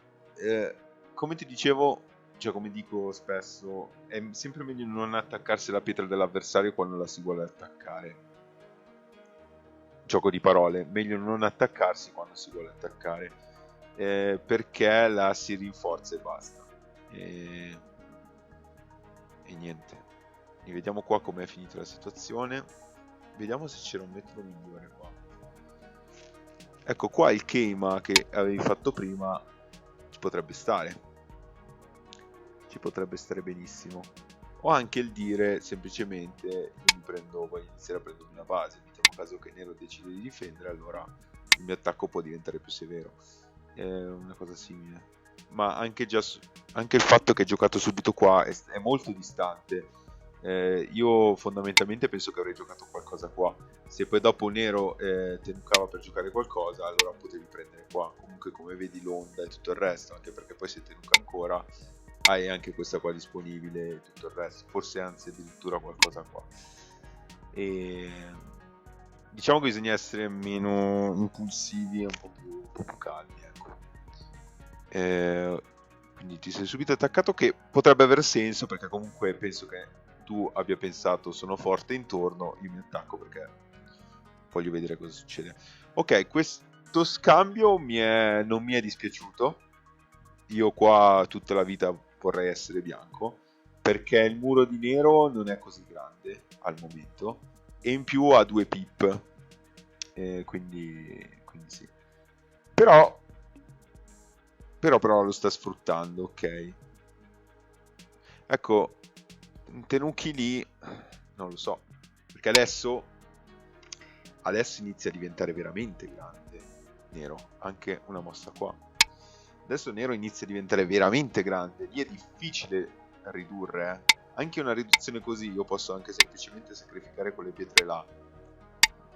Speaker 1: come ti dicevo, cioè come dico spesso, è sempre meglio non attaccarsi alla pietra dell'avversario quando la si vuole attaccare. Gioco di parole, meglio non attaccarsi quando si vuole attaccare, perché la si rinforza e basta. E niente. E vediamo qua com'è finita la situazione. Vediamo se c'era un metodo migliore qua. Ecco qua il Keima che avevi fatto prima ci potrebbe stare benissimo, o anche il dire semplicemente io voglio iniziare a prendermi una base, mettiamo caso che nero decide di difendere, allora il mio attacco può diventare più severo, è una cosa simile, ma anche il fatto che hai giocato subito qua è molto distante. Io fondamentalmente penso che avrei giocato qualcosa qua, se poi dopo nero tenucava per giocare qualcosa, allora potevi prendere qua, comunque come vedi l'onda e tutto il resto, anche perché poi se tenuca ancora hai anche questa qua disponibile e tutto il resto, forse anzi addirittura qualcosa qua. E diciamo che bisogna essere meno impulsivi e un po' più calmi, ecco. Quindi ti sei subito attaccato, che potrebbe aver senso, perché comunque penso che tu abbia pensato sono forte intorno, io mi attacco perché voglio vedere cosa succede. Ok, questo scambio non mi è dispiaciuto. Io qua tutta la vita vorrei essere bianco, perché il muro di nero non è così grande al momento e in più ha 2 pip, quindi sì. Però lo sta sfruttando, ok. Ecco, Tenuki lì non lo so, perché adesso inizia a diventare veramente grande nero, anche una mossa qua. Adesso nero inizia a diventare veramente grande, lì è difficile ridurre, Anche una riduzione così io posso anche semplicemente sacrificare quelle pietre là,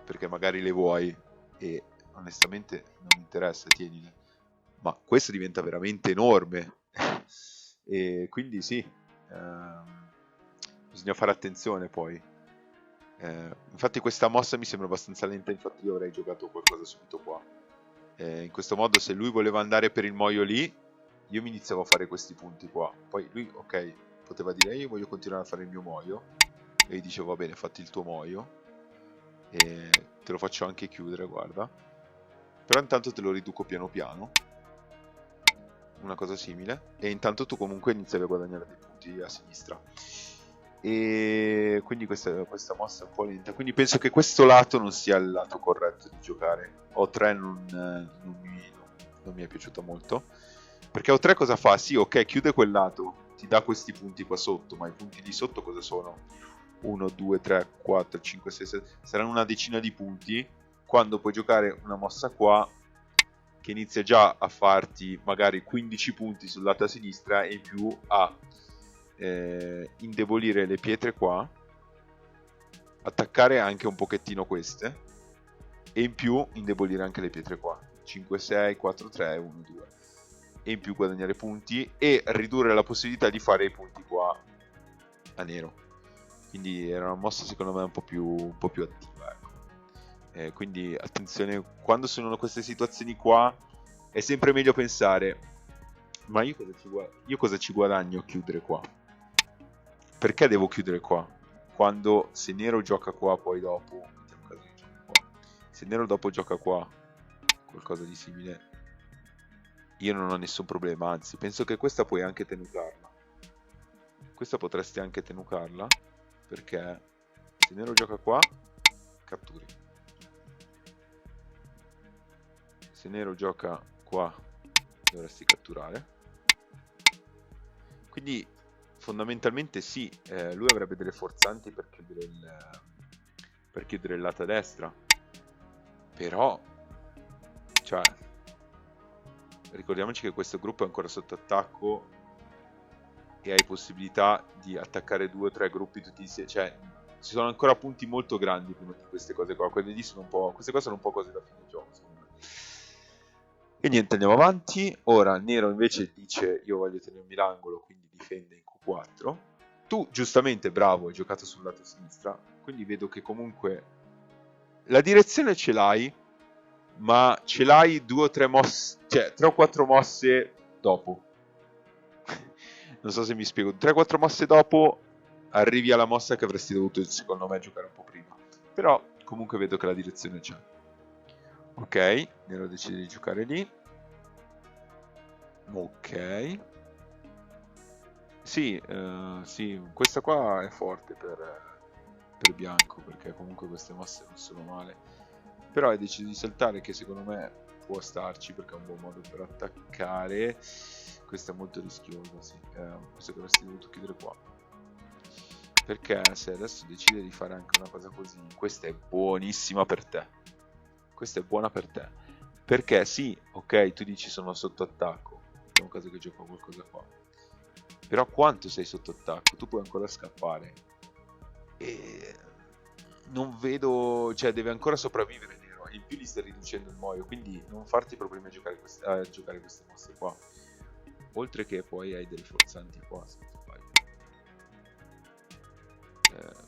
Speaker 1: perché magari le vuoi e onestamente non mi interessa, tienile. Ma questo diventa veramente enorme e quindi sì, bisogna fare attenzione poi. Infatti questa mossa mi sembra abbastanza lenta, infatti io avrei giocato qualcosa subito qua. In questo modo se lui voleva andare per il Moio lì, io mi iniziavo a fare questi punti qua. Poi lui, ok, poteva dire io voglio continuare a fare il mio Moio, e gli dicevo va bene, fatti il tuo Moio e te lo faccio anche chiudere, guarda. Però intanto te lo riduco piano piano, una cosa simile, e intanto tu comunque iniziavi a guadagnare dei punti a sinistra. E quindi questa mossa è un po' lenta, quindi penso che questo lato non sia il lato corretto di giocare. O3 non mi è piaciuta molto, perché O3 cosa fa? Sì, ok, chiude quel lato, ti dà questi punti qua sotto, ma i punti di sotto cosa sono? 1, 2, 3, 4, 5, 6, 7, saranno una decina di punti, quando puoi giocare una mossa qua che inizia già a farti magari 15 punti sul lato a sinistra e in più a indebolire le pietre qua, attaccare anche un pochettino queste e in più indebolire anche le pietre qua, 5, 6, 4, 3, 1, 2, e in più guadagnare punti e ridurre la possibilità di fare i punti qua a nero. Quindi era una mossa secondo me un po' più attiva, ecco. Quindi attenzione, quando sono queste situazioni qua è sempre meglio pensare: ma io cosa ci guadagno a chiudere qua? Perché devo chiudere qua? Quando se nero gioca qua poi dopo, mettiamo caso che gioca qua, se nero dopo gioca qua qualcosa di simile, io non ho nessun problema, anzi penso che questa puoi anche tenucarla. Questa potresti anche tenucarla, perché se nero gioca qua, catturi. Se nero gioca qua, dovresti catturare. Quindi fondamentalmente sì, lui avrebbe delle forzanti per chiudere il lato a destra. Però, cioè, ricordiamoci che questo gruppo è ancora sotto attacco e hai possibilità di attaccare 2 o 3 gruppi tutti insieme. Cioè, ci sono ancora punti molto grandi prima di queste cose qua. Quelle lì sono un po', queste qua sono un po' cose da fine gioco, secondo me. E niente, andiamo avanti. Ora nero invece dice: io voglio tenermi l'angolo, quindi difende in Q4. Tu giustamente, bravo, hai giocato sul lato sinistra, quindi vedo che comunque la direzione ce l'hai, ma ce l'hai 2 o 3 mosse, cioè 3 o 4 mosse dopo. Non so se mi spiego. 3 o 4 mosse dopo arrivi alla mossa che avresti dovuto, secondo me, giocare un po' prima. Però comunque vedo che la direzione c'è. Ok, nero decide di giocare lì. Ok. Sì, sì, questa qua è forte per bianco, perché comunque queste mosse non sono male. Però hai deciso di saltare, che secondo me può starci, perché è un buon modo per attaccare. Questo è molto rischioso, sì. Questo che avresti dovuto chiudere qua. Perché se adesso decide di fare anche una cosa così, questa è buonissima per te. Questa è buona per te. Perché sì, ok, tu dici sono sotto attacco. È un caso che gioco qualcosa qua. Però quanto sei sotto attacco? Tu puoi ancora scappare. E non vedo, cioè deve ancora sopravvivere nero. In più gli stai riducendo il muoio, quindi non farti problemi a giocare queste mosse qua. Oltre che poi hai delle forzanti qua, se non sbaglio.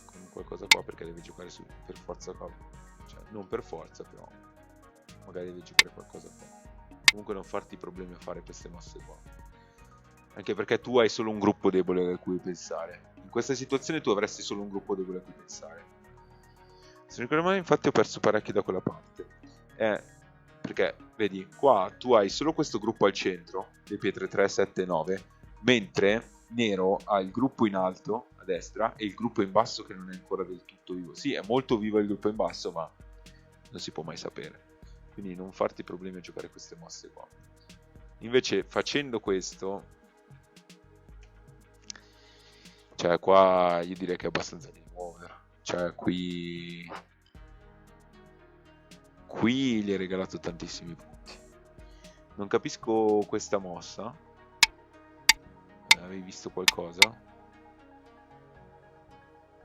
Speaker 1: Con qualcosa qua, perché devi giocare per forza qua. Cioè, non per forza, però magari devi giocare qualcosa qua. Comunque non farti problemi a fare queste mosse qua. Anche perché tu hai solo un gruppo debole a cui pensare. In questa situazione tu avresti solo un gruppo debole a cui pensare. Se non ricordo male, infatti ho perso parecchio da quella parte. Perché, vedi, qua tu hai solo questo gruppo al centro, le pietre 3, 7 9, mentre nero ha il gruppo in alto, a destra, e il gruppo in basso che non è ancora del tutto vivo. Sì, è molto vivo il gruppo in basso, ma non si può mai sapere. Quindi non farti problemi a giocare queste mosse qua. Invece, facendo questo, cioè qua io direi che è abbastanza game over. Cioè qui gli hai regalato tantissimi punti. Non capisco questa mossa. Avevi visto qualcosa?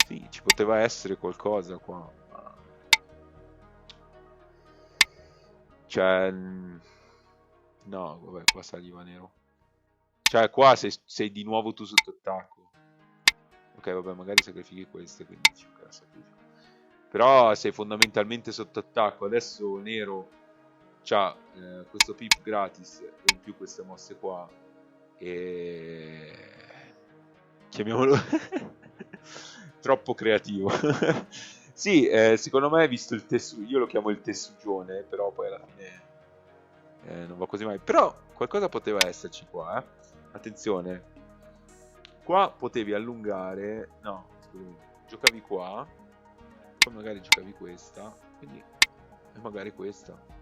Speaker 1: Sì, ci poteva essere qualcosa qua. Cioè no, vabbè, qua saliva nero. Cioè qua sei di nuovo tu sotto attacco. Ok, vabbè, magari sacrifichi queste, quindi ci sacrifico. Però sei fondamentalmente sotto attacco. Adesso nero c'ha questo pip gratis e in più queste mosse qua. E chiamiamolo troppo creativo. Sì, secondo me, visto il io lo chiamo il tessugione, però poi alla fine non va così mai. Però qualcosa poteva esserci qua, attenzione. Qua potevi allungare, no, scusami, giocavi qua, poi magari giocavi questa, quindi e magari questa.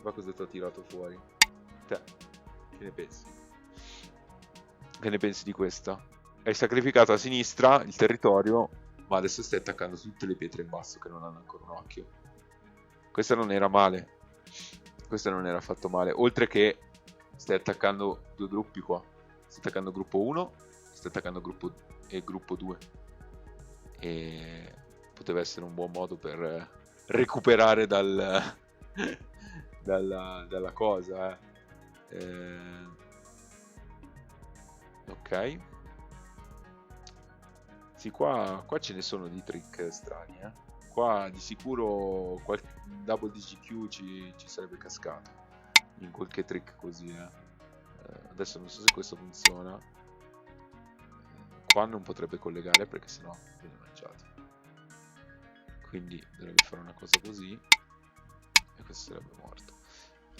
Speaker 1: Va cosa ti ho tirato fuori. Te, che ne pensi? Che ne pensi di questa? Hai sacrificato a sinistra il territorio ma adesso stai attaccando tutte le pietre in basso che non hanno ancora un occhio. Questa non era male, questa non era affatto male, oltre che stai attaccando due gruppi qua, stai attaccando gruppo 1, stai attaccando gruppo 2, e poteva essere un buon modo per recuperare dalla cosa, ok. Sì, qua ce ne sono di trick strani, qua di sicuro qualche double DGQ ci sarebbe cascato in qualche trick così, adesso non so se questo funziona, qua non potrebbe collegare perché sennò viene mangiato, quindi dovrebbe fare una cosa così e questo sarebbe morto.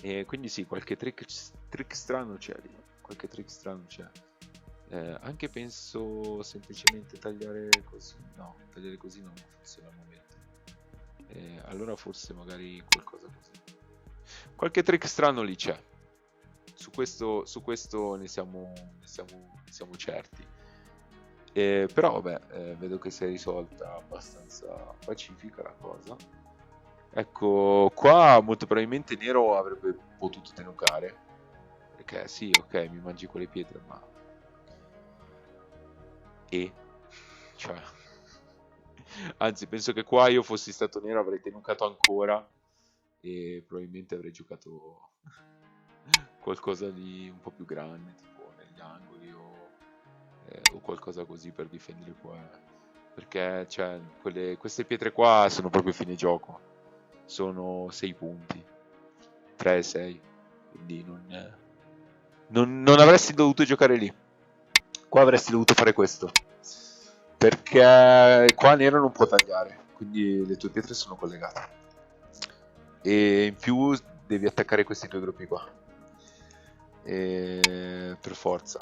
Speaker 1: E quindi sì, qualche trick strano c'è lì, qualche trick strano c'è. Anche penso semplicemente tagliare così, no, tagliare così non funziona al momento, allora forse magari qualcosa così, qualche trick strano lì c'è, su questo ne siamo certi, però vabbè, vedo che si è risolta abbastanza pacifica la cosa. Ecco, qua molto probabilmente nero avrebbe potuto tenucare, perché sì, ok, mi mangi quelle pietre, ma cioè, anzi penso che qua io fossi stato nero avrei tenucato ancora e probabilmente avrei giocato qualcosa di un po' più grande, tipo negli angoli o qualcosa così per difendere qua, perché cioè, queste pietre qua sono proprio fine gioco, sono 6 punti, 3 e 6, quindi non avresti dovuto giocare lì, qua avresti dovuto fare questo, perché qua nero non può tagliare, quindi le tue pietre sono collegate e in più devi attaccare questi due gruppi qua, e per forza,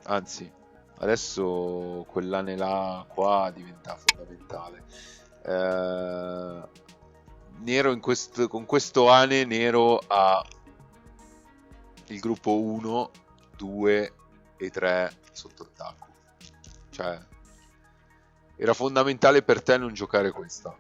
Speaker 1: anzi adesso quell'ane là qua diventa fondamentale. Nero con questo ane nero ha il gruppo 1, 2 e 3 sotto attacco, cioè era fondamentale per te non giocare questa.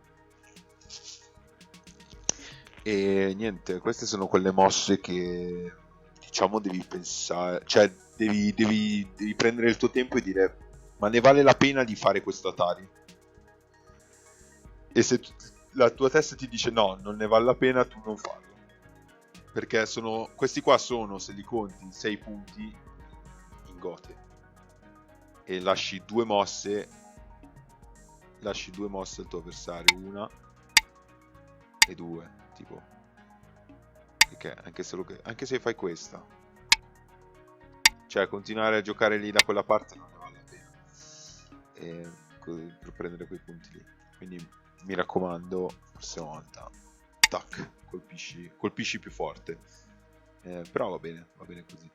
Speaker 1: E niente, queste sono quelle mosse che diciamo devi pensare, cioè devi prendere il tuo tempo e dire ma ne vale la pena di fare questo Atari? E se la tua testa ti dice no, non ne vale la pena, tu non farlo, perché questi qua sono, se li conti, 6 punti in gote e lasci due mosse al tuo avversario, una e due, tipo, perché anche se fai questa, cioè continuare a giocare lì da quella parte non ne vale la pena, per prendere quei punti lì, quindi mi raccomando, prossima volta tac, colpisci più forte, però va bene così,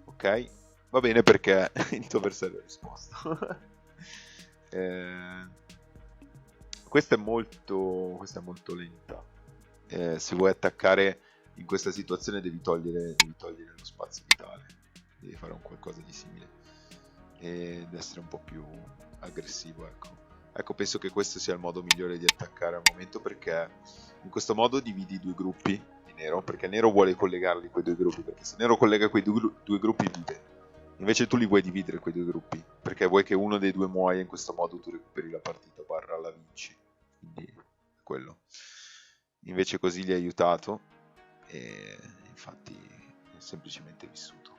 Speaker 1: ok, va bene perché il tuo avversario ha risposto. Questa è molto lenta, se vuoi attaccare in questa situazione devi togliere lo spazio vitale, devi fare un qualcosa di simile ed essere un po' più aggressivo, ecco, penso che questo sia il modo migliore di attaccare al momento, perché in questo modo dividi i due gruppi di nero, perché nero vuole collegarli quei due gruppi, perché se nero collega quei due gruppi vive, invece tu li vuoi dividere quei due gruppi, perché vuoi che uno dei due muoia, in questo modo tu recuperi la partita / la vinci, quindi quello. Invece così li hai aiutato e infatti è semplicemente vissuto.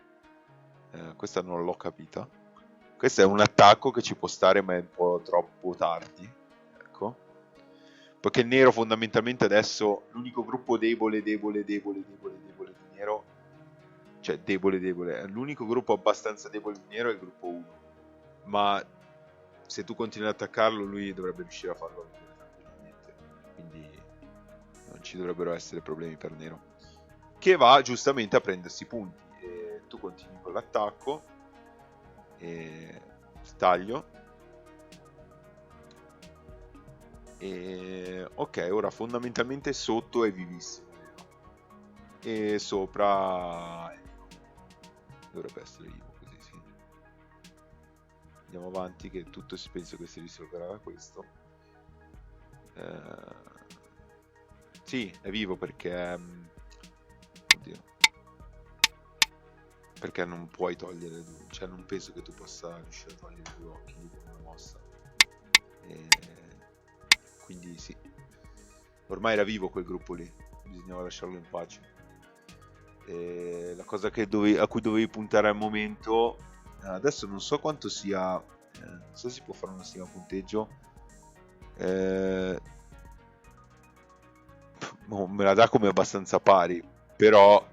Speaker 1: Questa non l'ho capita. Questo è un attacco che ci può stare, ma è un po' troppo tardi, ecco, perché il nero fondamentalmente adesso l'unico gruppo debole di nero, cioè debole, l'unico gruppo abbastanza debole di nero è il gruppo 1, ma se tu continui ad attaccarlo lui dovrebbe riuscire a farlo tranquillamente, quindi non ci dovrebbero essere problemi per nero, che va giustamente a prendersi punti, e tu continui con l'attacco e taglio e ok, ora fondamentalmente sotto è vivissimo e sopra dovrebbe essere vivo, così sì. andiamo avanti, che tutto penso che si risolverà da questo. Sì, è vivo perché oddio, perché non puoi togliere, cioè non penso che tu possa riuscire a togliere 2 occhi con una mossa. Quindi sì, ormai era vivo quel gruppo lì, bisognava lasciarlo in pace. La cosa a cui dovevi puntare al momento, adesso non so quanto sia, non so se si può fare una stima punteggio, me la dà come abbastanza pari, però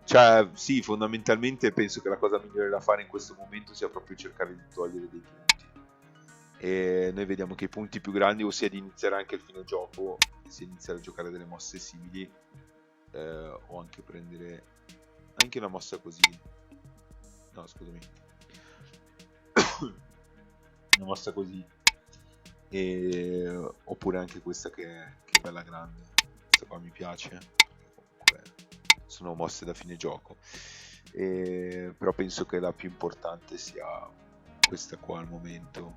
Speaker 1: cioè sì, fondamentalmente penso che la cosa migliore da fare in questo momento sia proprio cercare di togliere dei punti, e noi vediamo che i punti più grandi, ossia di iniziare anche il fine gioco, sia iniziare a giocare delle mosse simili, o anche prendere anche una mossa così, no scusami, una mossa così, oppure anche questa che è bella grande, questa qua mi piace, comunque sono mosse da fine gioco, però penso che la più importante sia questa qua al momento,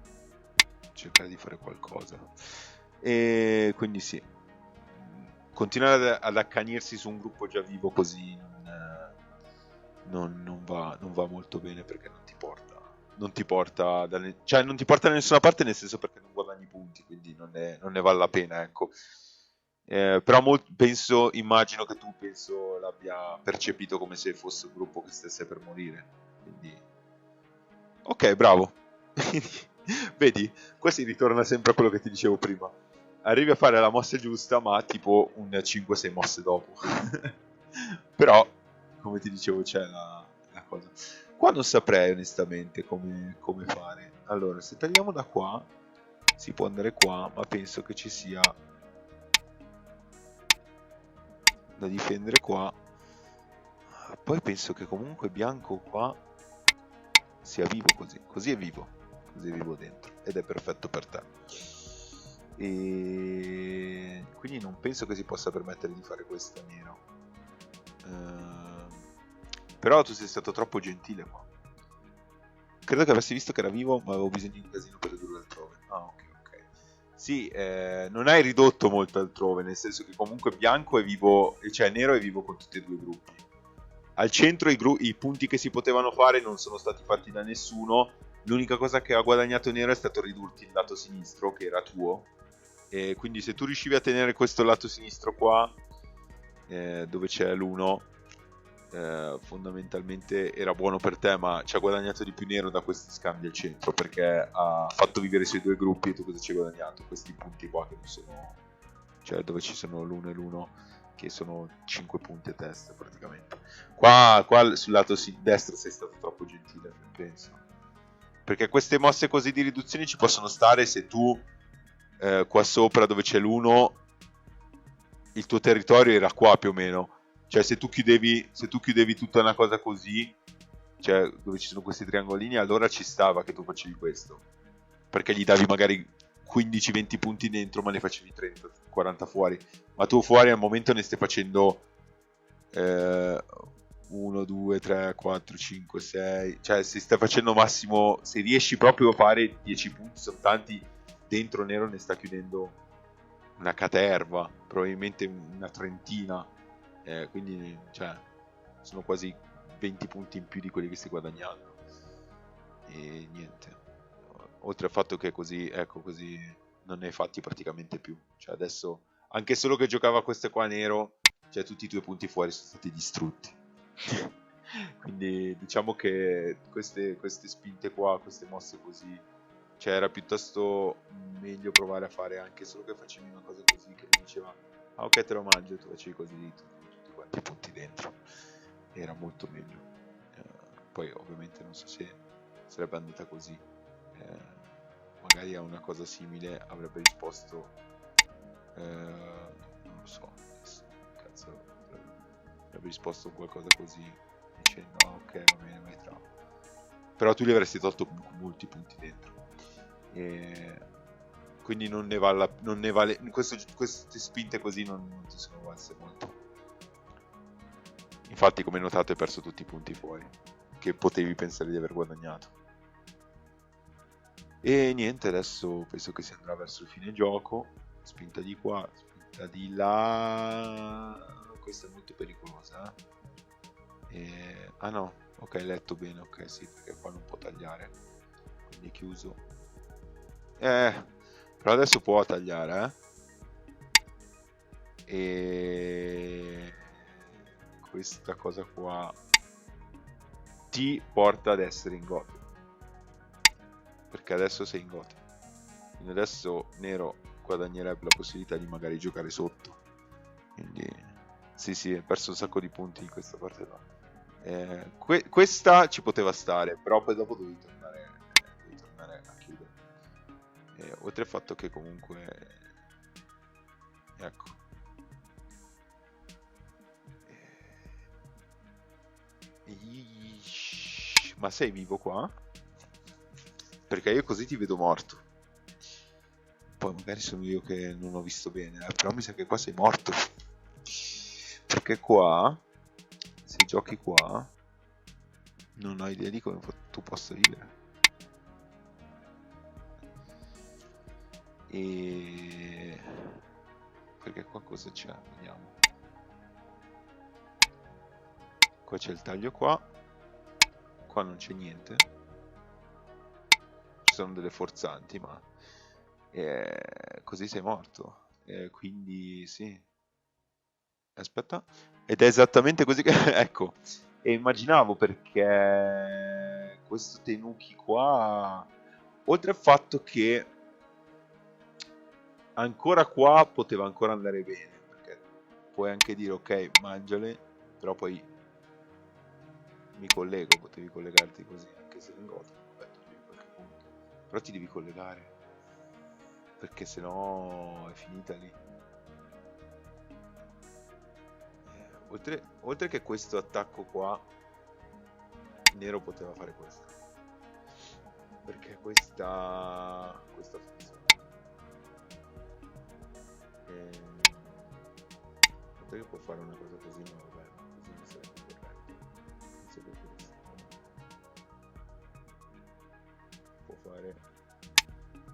Speaker 1: cercare di fare qualcosa, e quindi sì, continuare ad accanirsi su un gruppo già vivo così non va molto bene, perché non ti porta da nessuna parte, nel senso, perché non guadagni punti, quindi non ne vale la pena, ecco. Però immagino che tu l'abbia percepito come se fosse un gruppo che stesse per morire, quindi ok, bravo. Vedi, qua si ritorna sempre a quello che ti dicevo prima, arrivi a fare la mossa giusta ma tipo un 5-6 mosse dopo. Però come ti dicevo c'è la cosa. Qua non saprei onestamente come fare. Allora, se tagliamo da qua si può andare qua, ma penso che ci sia da difendere qua. Poi penso che comunque bianco qua sia vivo così è vivo dentro, ed è perfetto per te, e quindi non penso che si possa permettere di fare questo nero. Però tu sei stato troppo gentile qua. Credo che avessi visto che era vivo, ma avevo bisogno di un casino per ridurre altrove. Ah, ok. Sì, non hai ridotto molto altrove, nel senso che comunque bianco è vivo, cioè nero è vivo con tutti e due i gruppi. Al centro i punti che si potevano fare non sono stati fatti da nessuno. L'unica cosa che ha guadagnato nero è stato ridurti il lato sinistro, che era tuo. E quindi se tu riuscivi a tenere questo lato sinistro qua, dove c'è l'1, fondamentalmente era buono per te, ma ci ha guadagnato di più nero da questi scambi al centro, perché ha fatto vivere i suoi due gruppi. E tu cosa ci hai guadagnato? Questi punti qua che non sono, cioè dove ci sono l'1 e l'1, che sono 5 punti a testa praticamente. Qua sul lato destro sei stato troppo gentile, penso, perché queste mosse così di riduzione ci possono stare se tu qua sopra dove c'è l'1 il tuo territorio era qua più o meno, cioè se tu chiudevi tutta una cosa così, cioè dove ci sono questi triangolini, allora ci stava che tu facevi questo, perché gli davi magari 15-20 punti dentro, ma ne facevi 30-40 fuori. Ma tu fuori al momento ne stai facendo 1, 2, 3, 4, 5, 6, cioè si sta facendo massimo, se riesci proprio a fare 10 punti sono tanti, dentro nero ne sta chiudendo una caterva, probabilmente una trentina, quindi cioè sono quasi 20 punti in più di quelli che stai guadagnando, e niente, oltre al fatto che così, ecco, così non ne hai fatti praticamente più, cioè adesso anche solo che giocava queste qua nero, cioè tutti i tuoi punti fuori sono stati distrutti. Quindi diciamo che queste spinte qua, queste mosse così, cioè era piuttosto meglio provare a fare anche solo che facevi una cosa così, che mi diceva ah ok te lo mangio, tu facevi così tutti quanti i punti dentro, era molto meglio. Poi ovviamente non so se sarebbe andata così, magari a una cosa simile avrebbe risposto non lo so, cazzo, avrebbe risposto qualcosa cossi dicendo ah, ok va bene, vai tra, però tu gli avresti tolto molti punti dentro, e quindi non ne vale queste spinte così non ti sono valse molto. Infatti, come notate, hai perso tutti i punti fuori che potevi pensare di aver guadagnato. E niente, adesso penso che si andrà verso il fine gioco. Spinta di qua, spinta di là. Questa è molto pericolosa. Ah no, ok, letto bene, ok, sì, perché qua non può tagliare. Quindi è chiuso. Però adesso può tagliare, E questa cosa qua ti porta ad essere in goti. Perché adesso sei in goti. Quindi adesso nero guadagnerebbe la possibilità di magari giocare sotto. Quindi sì, ha perso un sacco di punti in questa parte qua. Questa ci poteva stare, però poi dopo dovevi tornare a chiudere. Oltre al fatto che comunque, ecco, ma sei vivo qua? Perché io così ti vedo morto. Poi magari sono io che non ho visto bene, però mi sa che qua sei morto. Perché qua, se giochi qua, non ho idea di come tu possa vivere. E perché qua cosa c'è? Vediamo. Qua c'è il taglio qua non c'è niente, ci sono delle forzanti, ma così sei morto, quindi sì, aspetta, ed è esattamente così che ecco, e immaginavo, perché questo Tenuki qua, oltre al fatto che ancora qua poteva ancora andare bene, perché puoi anche dire ok, mangiale, però poi mi collego, potevi collegarti così anche se l'ingoto, però ti devi collegare, perché sennò è finita lì. Oltre che questo attacco qua, nero poteva fare questo, perché questa funziona. Oltre che può fare una cosa così, ma vabbè, così non sarebbe corretto, non so perché può fare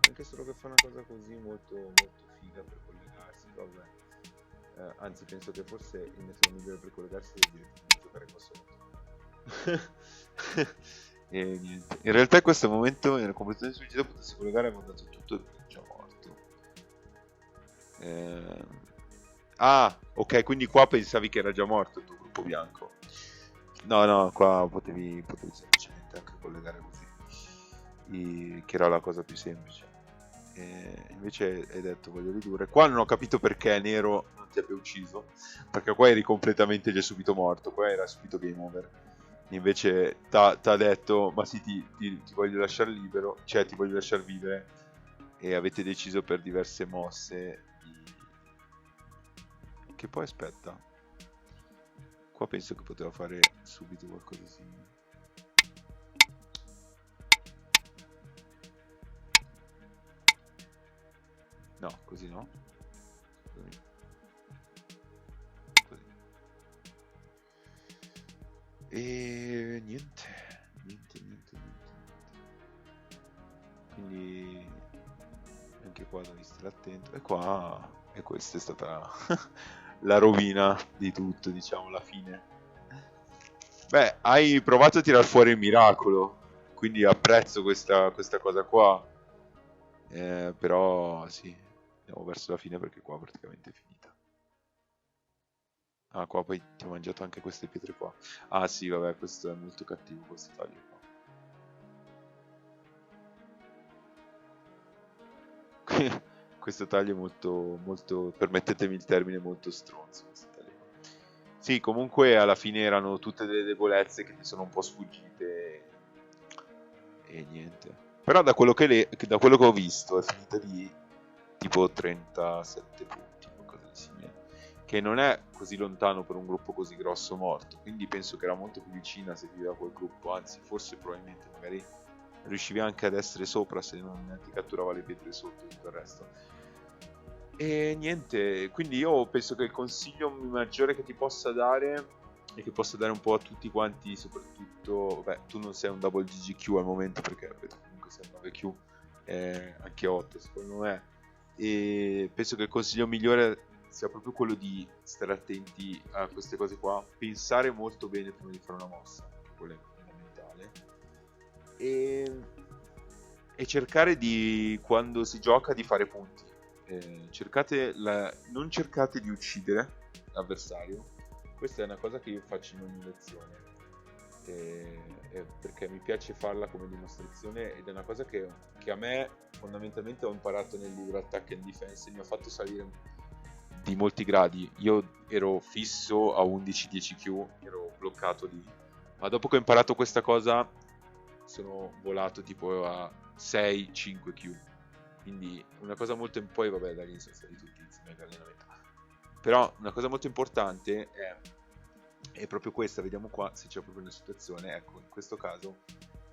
Speaker 1: anche solo che fa una cosa così molto molto figa per collegarsi, vabbè. Anzi, penso che forse il metodo migliore per collegarsi è direttamente giocare qua sotto. E niente, in realtà in questo momento nella competizione di suicida potessi collegare, avevo dato tutto il già morto. Ok, quindi qua pensavi che era già morto il tuo gruppo bianco. No, qua potevi semplicemente anche collegare così, che era la cosa più semplice. Invece hai detto voglio ridurre. Qua non ho capito perché nero non ti abbia ucciso, perché qua eri completamente già subito morto, qua era subito game over. Invece t'ha detto ma sì, ti voglio lasciare libero, cioè ti voglio lasciare vivere, e avete deciso per diverse mosse che poi aspetta, qua penso che poteva fare subito qualcosa di simile. No, così no. Così. E niente. Quindi anche qua devi stare attento. E questa è stata la rovina di tutto, diciamo, la fine. Beh, hai provato a tirar fuori il miracolo, quindi apprezzo questa cosa qua. Però sì, andiamo verso la fine perché qua praticamente è finita. Ah, qua poi ti ho mangiato anche queste pietre qua. Ah sì, vabbè, questo è molto cattivo, questo taglio qua. Questo taglio è molto, permettetemi il termine, molto stronzo. Questo taglio. Sì, comunque alla fine erano tutte delle debolezze che ti sono un po' sfuggite e niente. Però da quello da quello che ho visto è finita lì tipo 37 punti, qualcosa di simile, che non è così lontano per un gruppo così grosso morto, quindi penso che era molto più vicina se viveva quel gruppo, anzi forse probabilmente magari riuscivi anche ad essere sopra se non ti catturava le pietre sotto e tutto il resto. E niente, quindi io penso che il consiglio maggiore che ti possa dare e che possa dare un po' a tutti quanti, soprattutto, beh, tu non sei un double GGQ al momento perché vedo comunque sei un 9Q, anche 8 secondo me, e penso che il consiglio migliore sia proprio quello di stare attenti a queste cose qua, pensare molto bene prima di fare una mossa, quello è fondamentale, e, e cercare di, quando si gioca, di fare punti. Non cercate di uccidere l'avversario, questa è una cosa che io faccio in ogni lezione, perché mi piace farla come dimostrazione, ed è una cosa che a me fondamentalmente ho imparato nel libro Attack and Defense e mi ha fatto salire di molti gradi. Io ero fisso a 11-10 Q, ero bloccato lì, ma dopo che ho imparato questa cosa sono volato tipo a 6-5 Q, quindi una cosa molto poi vabbè, da lì sono stati tutti mega allenamenti, però una cosa molto importante è proprio questa. Vediamo qua se c'è proprio una situazione, ecco, in questo caso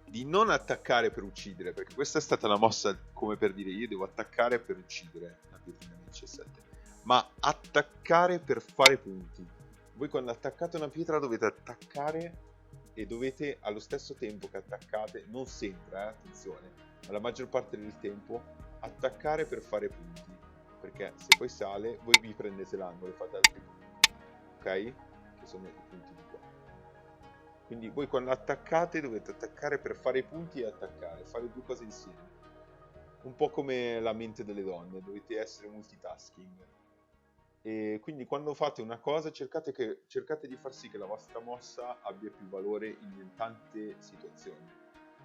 Speaker 1: di non attaccare per uccidere, perché questa è stata la mossa come per dire io devo attaccare per uccidere la pietrina 17, ma attaccare per fare punti. Voi quando attaccate una pietra dovete attaccare, e dovete allo stesso tempo che attaccate, non sempre, attenzione, ma la maggior parte del tempo attaccare per fare punti, perché se poi sale voi vi prendete l'angolo e fate altri punti, ok? Che sono i punti di qua. Quindi voi quando attaccate dovete attaccare per fare i punti e attaccare, fare due cose insieme, un po' come la mente delle donne, dovete essere multitasking. E quindi quando fate una cosa cercate di far sì che la vostra mossa abbia più valore in tante situazioni,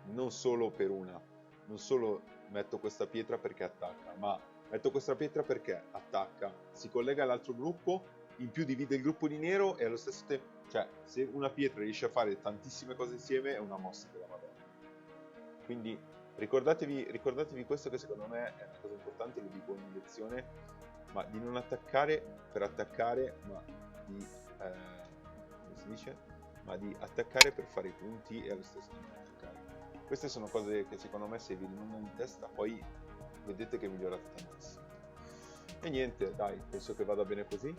Speaker 1: non solo per una, non solo metto questa pietra perché attacca, ma metto questa pietra perché attacca, si collega all'altro gruppo, in più divide il gruppo di nero, e allo stesso tempo, cioè se una pietra riesce a fare tantissime cose insieme è una mossa della Madonna. Quindi ricordatevi questo, che secondo me è una cosa importante, lo dico ogni lezione, ma di non attaccare per attaccare, ma di, come si dice? Ma di attaccare per fare i punti e allo stesso tempo attaccare. Queste sono cose che secondo me, se vi rimangono in testa, poi vedete che migliorate tantissimo. E niente, dai, penso che vada bene così.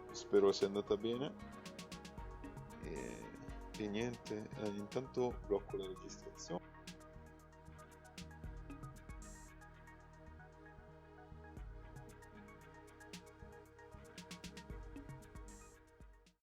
Speaker 1: Spero sia andata bene. E niente, intanto blocco la registrazione.